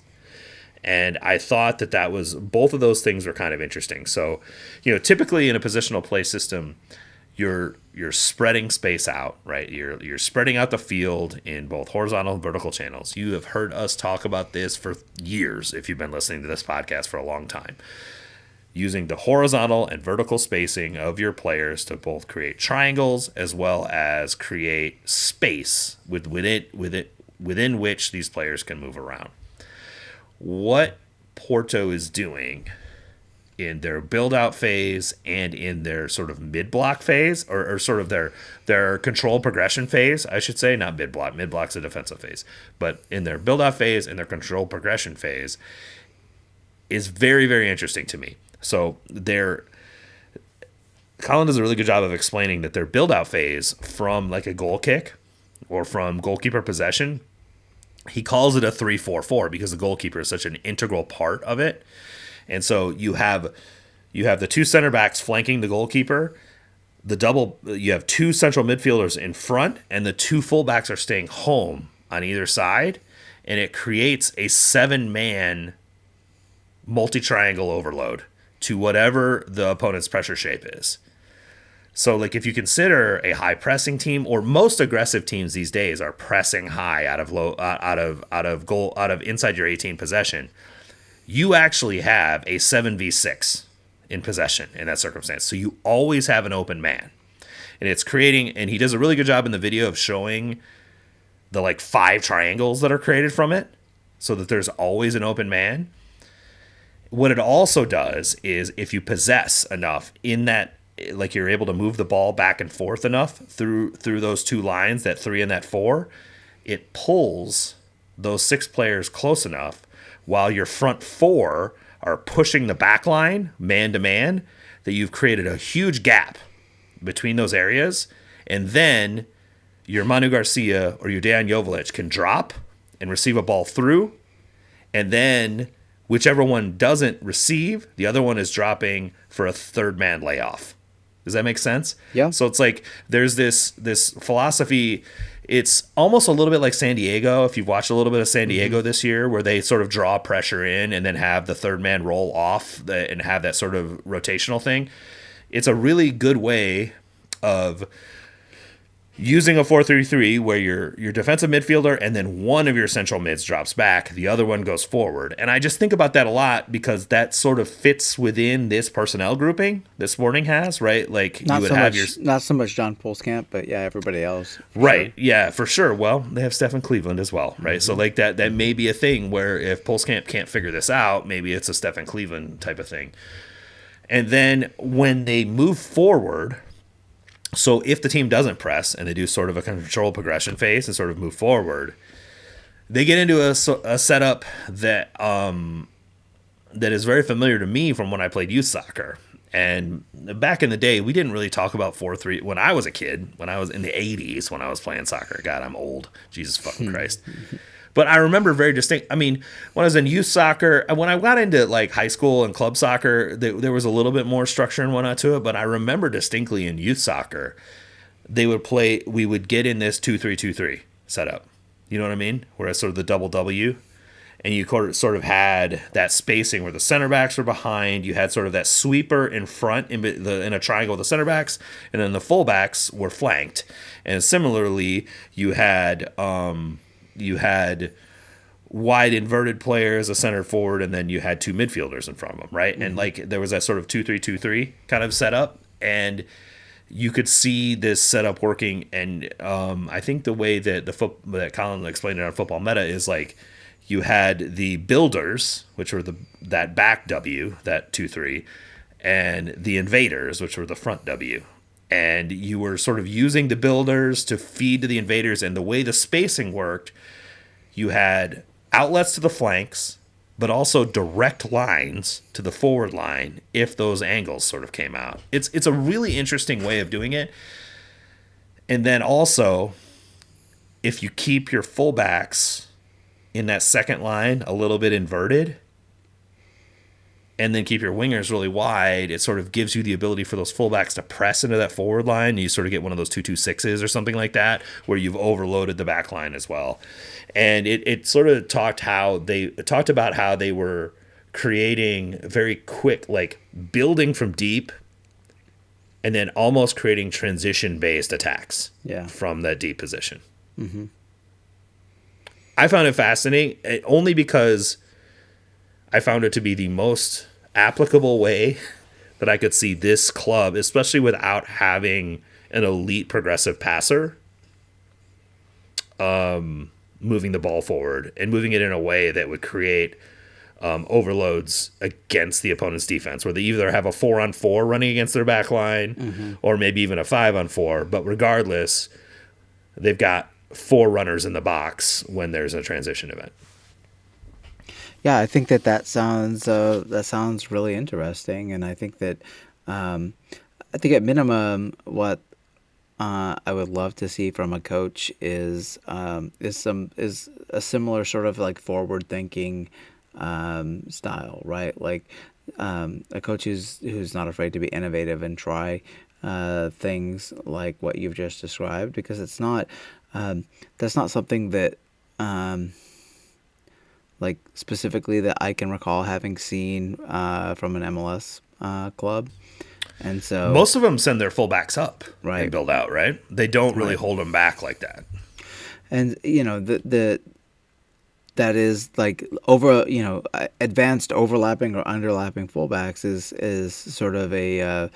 And I thought that was both of those things were kind of interesting. So, typically in a positional play system, you're spreading space out, right? You're spreading out the field in both horizontal and vertical channels. You have heard us talk about this for years if you've been listening to this podcast for a long time. Using the horizontal and vertical spacing of your players to both create triangles as well as create space within which these players can move around. What Porto is doing in their build-out phase and in their sort of mid-block phase, or sort of their control progression phase, I should say, not mid-block. Mid-block's a defensive phase. But in their build-out phase and their control progression phase is very, very interesting to me. So Colin does a really good job of explaining that their build-out phase from like a goal kick or from goalkeeper possession, he calls it a 3-4-4 because the goalkeeper is such an integral part of it. And so you have the two center backs flanking the goalkeeper, you have two central midfielders in front, and the two fullbacks are staying home on either side, and it creates a 7-man multi-triangle overload to whatever the opponent's pressure shape is. So, like, if you consider a high pressing team, or most aggressive teams these days are pressing high out of inside your 18 possession, you actually have a 7v6 in possession in that circumstance. So you always have an open man, and it's creating. And he does a really good job in the video of showing the like 5 triangles that are created from it, so that there's always an open man. What it also does is if you possess enough in that, like you're able to move the ball back and forth enough through those two lines, that 3 and that 4, it pulls those 6 players close enough while your front 4 are pushing the back line man to man, that you've created a huge gap between those areas. And then your Manu Garcia or your Dejan Joveljic can drop and receive a ball through, and then whichever one doesn't receive, the other one is dropping for a third man layoff. Does that make sense? Yeah. So it's like there's this philosophy. It's almost a little bit like San Diego, if you've watched a little bit of San Diego this year, where they sort of draw pressure in and then have the third man roll off and have that sort of rotational thing. It's a really good way of using a 4-3-3 where your defensive midfielder and then one of your central mids drops back, the other one goes forward. And I just think about that a lot because that sort of fits within this personnel grouping that Sporting has, right? Like not you would so have much, not so much John Polskamp, but yeah, everybody else. Right. Sure. Yeah, for sure. Well, they have Stephen Cleveland as well, right? So like that may be a thing where if Polskamp can't figure this out, maybe it's a Stephen Cleveland type of thing. And then when they move forward, so if the team doesn't press and they do sort of a control progression phase and sort of move forward, they get into a setup that that is very familiar to me from when I played youth soccer. And back in the day, we didn't really talk about 4-3. When I was a kid, when I was in the 80s, when I was playing soccer, God, I'm old. Jesus fucking Christ. But I remember very distinct. I mean, when I was in youth soccer, when I got into like high school and club soccer, there was a little bit more structure and whatnot to it. But I remember distinctly in youth soccer, we would get in this 2-3-2-3 setup. You know what I mean? Where it's sort of the double W. And you sort of had that spacing where the center backs were behind. You had sort of that sweeper in front in a triangle with the center backs, and then the fullbacks were flanked. And similarly, you had wide inverted players, a center forward, and then you had 2 midfielders in front of them, right? Mm-hmm. And like there was that sort of 2-3-2-3 kind of setup. And you could see this setup working. And I think the way that that Colin explained it on Football Meta is like you had the builders, which were that back W, that 2-3, and the invaders, which were the front W. And you were sort of using the builders to feed to the invaders. And the way the spacing worked, you had outlets to the flanks, but also direct lines to the forward line if those angles sort of came out. It's a really interesting way of doing it. And then also, if you keep your fullbacks in that second line a little bit inverted, and then keep your wingers really wide, it sort of gives you the ability for those fullbacks to press into that forward line. And you sort of get one of those 2-2-6s or something like that, where you've overloaded the back line as well. And it sort of talked about how they were creating very quick, like building from deep, and then almost creating transition-based attacks from that deep position. Mm-hmm. I found it fascinating, only because I found it to be the most applicable way that I could see this club, especially without having an elite progressive passer, moving the ball forward and moving it in a way that would create overloads against the opponent's defense, where they either have a 4-on-4 running against their back line, or maybe even a 5-on-4. But regardless, they've got 4 runners in the box when there's a transition event. Yeah, I think that sounds really interesting, and I think that I think at minimum what I would love to see from a coach is a similar sort of like forward thinking style, right? Like a coach who's not afraid to be innovative and try things like what you've just described, because it's not that's not something that like specifically that I can recall having seen from an MLS club. And so most of them send their fullbacks up and build out, right? They don't really hold them back like that. And that is like advanced overlapping or underlapping fullbacks is sort of a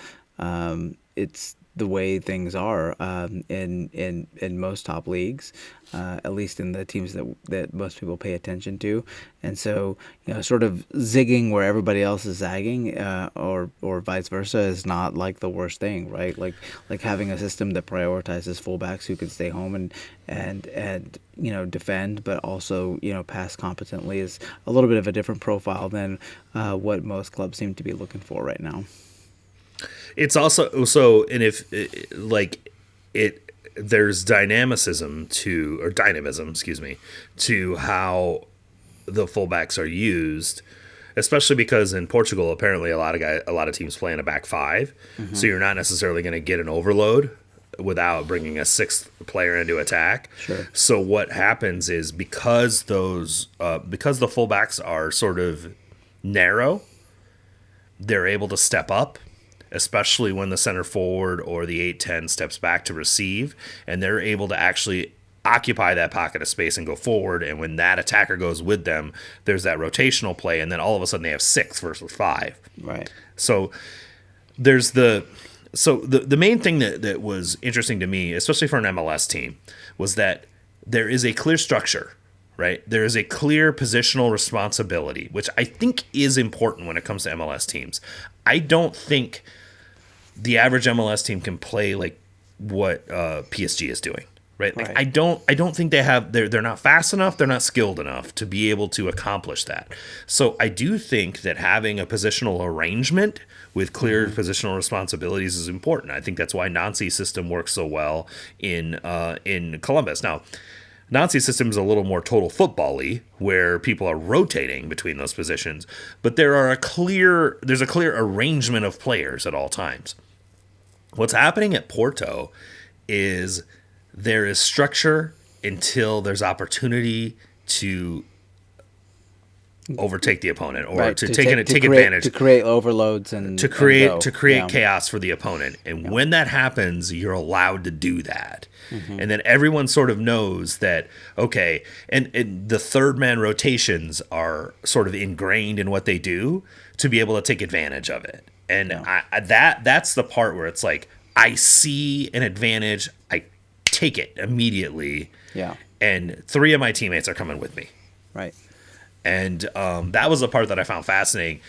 it's the way things are in most top leagues, at least in the teams that most people pay attention to. And so, sort of zigging where everybody else is zagging, or vice versa, is not like the worst thing, right? Like having a system that prioritizes fullbacks who can stay home and defend, but also pass competently is a little bit of a different profile than what most clubs seem to be looking for right now. It's also there's dynamism to how the fullbacks are used, especially because in Portugal apparently a lot of teams play in a back 5, so you're not necessarily going to get an overload without bringing a 6th player into attack. Sure. So what happens is because the fullbacks are sort of narrow, they're able to step up, especially when the center forward or the 8-10 steps back to receive, and they're able to actually occupy that pocket of space and go forward. And when that attacker goes with them, there's that rotational play, and then all of a sudden they have 6 versus 5. Right. So there's the main thing that was interesting to me, especially for an MLS team, was that there is a clear structure. Right? There is a clear positional responsibility, which I think is important when it comes to MLS teams. I don't think the average MLS team can play like what PSG is doing. Right? Like, I don't think they're not fast enough, they're not skilled enough to be able to accomplish that. So I do think that having a positional arrangement with clear positional responsibilities is important. I think that's why Nancy's system works so well in Columbus. Now, Nancy's system is a little more total football-y, where people are rotating between those positions, but there's a clear arrangement of players at all times. What's happening at Porto is there is structure until there's opportunity to overtake the opponent, or to take advantage, to create overloads and to create chaos for the opponent. And when that happens, you're allowed to do that. And then everyone sort of knows that, okay, and the third man rotations are sort of ingrained in what they do to be able to take advantage of it. And that's the part where it's like, I see an advantage, I take it immediately. Yeah. And 3 of my teammates are coming with me. Right. And that was the part that I found fascinating.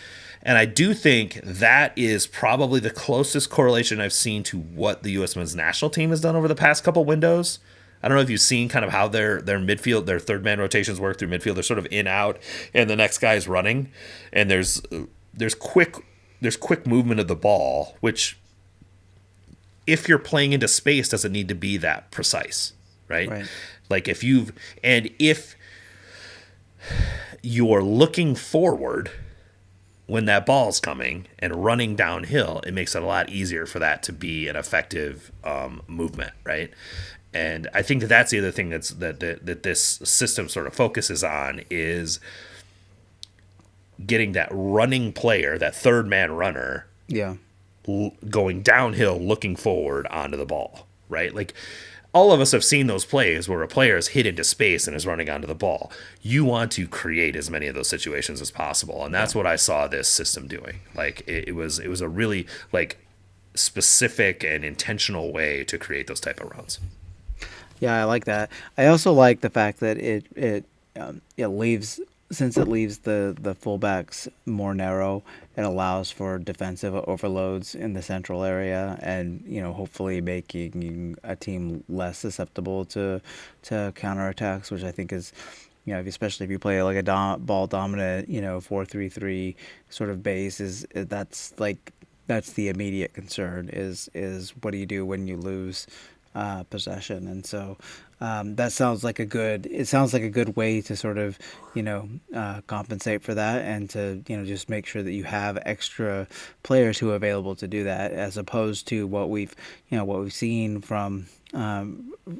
And I do think that is probably the closest correlation I've seen to what the U.S. men's national team has done over the past couple windows. I don't know if you've seen kind of how their midfield, their third man rotations work through midfield. They're sort of in out, and the next guy is running, and there's quick movement of the ball, which if you're playing into space doesn't need to be that precise, right? Like if you're looking forward when that ball's coming and running downhill, it makes it a lot easier for that to be an effective movement, right? And I think that's the other thing that this system sort of focuses on is getting that running player, that third man runner, going downhill, looking forward onto the ball, right? Like all of us have seen those plays where a player is hit into space and is running onto the ball. You want to create as many of those situations as possible, and that's what I saw this system doing. Like it was a really like specific and intentional way to create those type of runs. Yeah, I like that. I also like the fact that it leaves, since it leaves the fullbacks more narrow, it allows for defensive overloads in the central area, and hopefully making a team less susceptible to counterattacks, which I think is, especially if you play like a ball dominant 4-3-3 sort of base, that's the immediate concern is what do you do when you lose possession. And so that sounds like a good way to sort of compensate for that, and to just make sure that you have extra players who are available to do that, as opposed to what we've seen from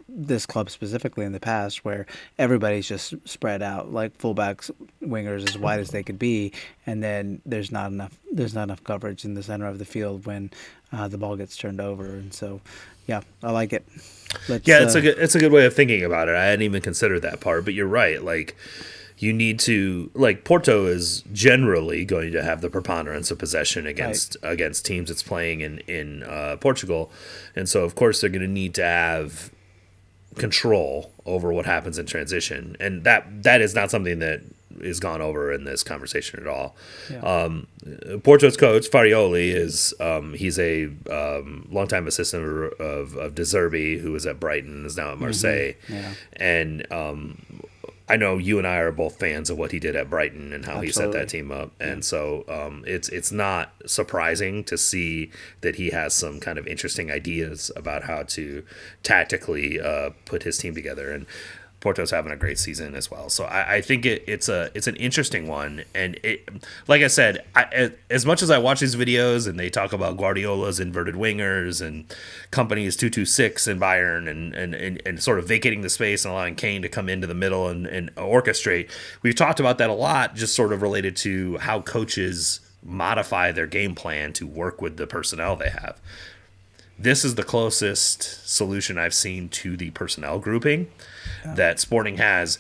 this club specifically in the past, where everybody's just spread out, like fullbacks, wingers, as wide as they could be, and then there's not enough coverage in the center of the field when the ball gets turned over. And so yeah, I like it. It's a good way of thinking about it. I hadn't even considered that part, but you're right. Like you need to, like, Porto is generally going to have the preponderance of possession against teams it's playing in Portugal, and so of course they're going to need to have control over what happens in transition, and that is not something that is gone over in this conversation at all. Porto's coach Farioli is he's a longtime assistant of De Zerbi, who was at Brighton and is now at Marseille. And I know you and I are both fans of what he did at Brighton and how he set that team up, and so it's not surprising to see that he has some kind of interesting ideas about how to tactically put his team together. And Porto's having a great season as well, so I think it's an interesting one. And like I said, as much as I watch these videos and they talk about Guardiola's inverted wingers and Company's 2-2-6 in Bayern and sort of vacating the space and allowing Kane to come into the middle and orchestrate, we've talked about that a lot, just sort of related to how coaches modify their game plan to work with the personnel they have. This is the closest solution I've seen to the personnel grouping that Sporting has.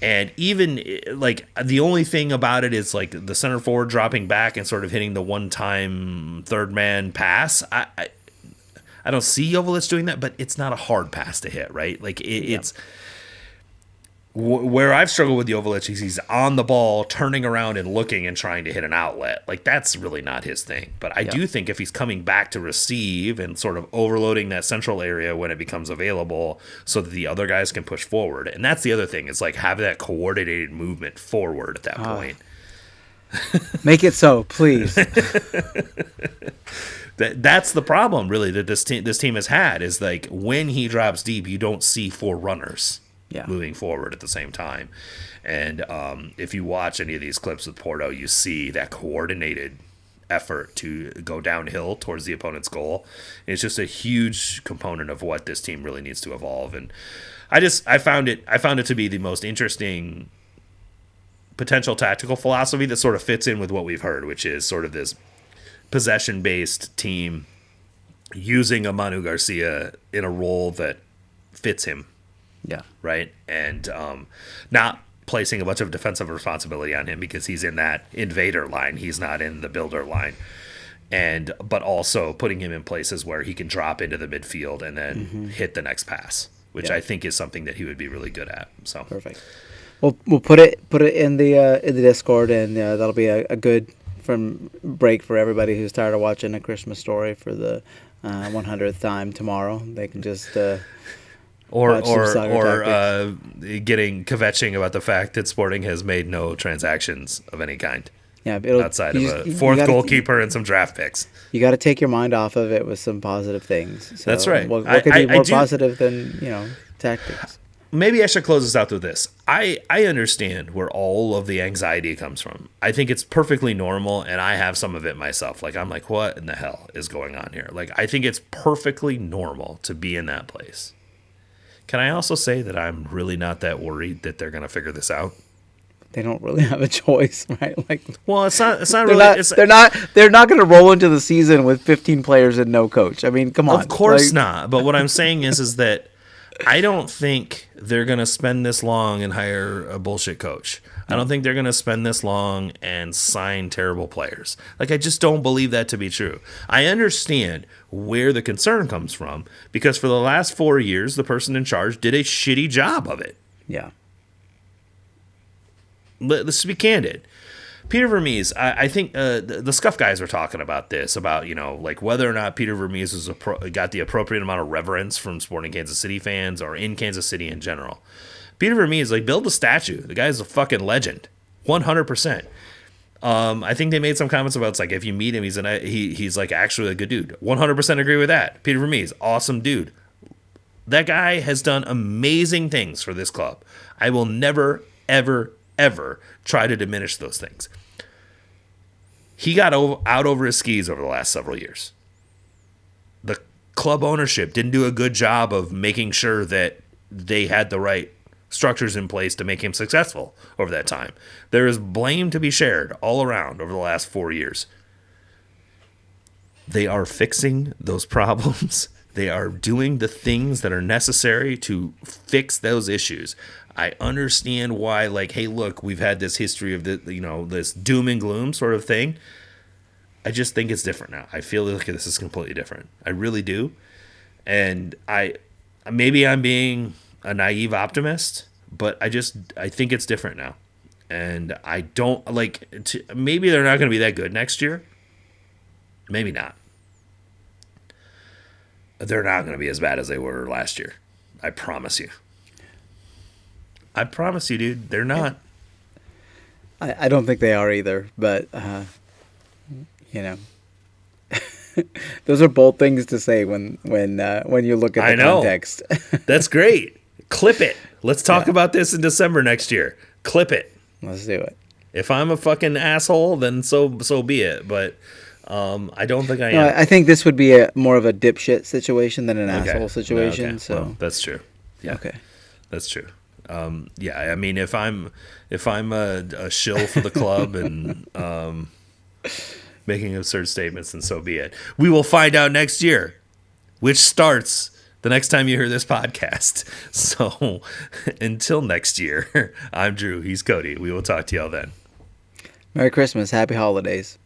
And even like the only thing about it is like the center forward dropping back and sort of hitting the one-time third man pass. I don't see Joveljic doing that, but it's not a hard pass to hit, right? Like it's where I've struggled with Joveljic is he's on the ball, turning around and looking and trying to hit an outlet. Like that's really not his thing. But I do think if he's coming back to receive and sort of overloading that central area when it becomes available so that the other guys can push forward. And that's the other thing, is like have that coordinated movement forward at that point. Make it so, please. That's the problem really that this team has had, is like when he drops deep, you don't see 4 runners moving forward at the same time. And if you watch any of these clips with Porto, you see that coordinated effort to go downhill towards the opponent's goal. It's just a huge component of what this team really needs to evolve. And I found it to be the most interesting potential tactical philosophy that sort of fits in with what we've heard, which is sort of this possession-based team using a Manu Garcia in a role that fits him. Yeah. Right. And not placing a bunch of defensive responsibility on him because he's in that invader line. He's not in the builder line. but also putting him in places where he can drop into the midfield and then hit the next pass, which I think is something that he would be really good at. So perfect. We'll put it in the Discord, and that'll be a good break for everybody who's tired of watching A Christmas Story for the 100th time tomorrow. They can just or kvetching about the fact that Sporting has made no transactions of any kind. Yeah, outside of a fourth goalkeeper and some draft picks. You got to take your mind off of it with some positive things. So that's right. What could be more positive than tactics? Maybe I should close this out with this. I understand where all of the anxiety comes from. I think it's perfectly normal, and I have some of it myself. Like, I'm like, what in the hell is going on here? Like, I think it's perfectly normal to be in that place. Can I also say that I'm really not that worried that they're going to figure this out? They don't really have a choice, right? Like, well, it's not they're really. They're not going to roll into the season with 15 players and no coach. I mean, come on. Of course not. But what I'm saying is that I don't think they're going to spend this long and hire a bullshit coach. I don't think they're going to spend this long and sign terrible players. Like, I just don't believe that to be true. I understand where the concern comes from, because for the last 4 years, the person in charge did a shitty job of it. Yeah. Let's be candid. Peter Vermees, I think the Scuff guys were talking about this, about, like whether or not Peter Vermees got the appropriate amount of reverence from Sporting Kansas City fans or in Kansas City in general. Peter Vermees, like, build a statue. The guy's a fucking legend, 100%. I think they made some comments about, it's like, if you meet him, he's like actually a good dude. 100% agree with that. Peter Vermees, awesome dude. That guy has done amazing things for this club. I will never, ever try to diminish those things. He got out over his skis over the last several years. The club ownership didn't do a good job of making sure that they had the right structures in place to make him successful over that time. There is blame to be shared all around over the last 4 years. They are fixing those problems. They are doing the things that are necessary to fix those issues. I understand why, like, hey, look, we've had this history of this doom and gloom sort of thing. I just think it's different now. I feel like this is completely different. I really do. And maybe I'm being a naive optimist, but I think it's different now. And I don't maybe they're not going to be that good next year. Maybe not. They're not going to be as bad as they were last year. I promise you. I promise you, dude, they're not. I don't think they are either, but, those are bold things to say when you look at the context. That's great. Clip it. Let's talk about this in December next year. Clip it. Let's do it. If I'm a fucking asshole, then so be it. But I don't think I am. No, I think this would be more of a dipshit situation than an asshole situation. Okay. So well, that's true. Yeah. Okay. That's true. I mean, if I'm a shill for the club and making absurd statements, then so be it. We will find out next year, which starts the next time you hear this podcast. So until next year, I'm Drew. He's Cody. We will talk to y'all then. Merry Christmas. Happy holidays.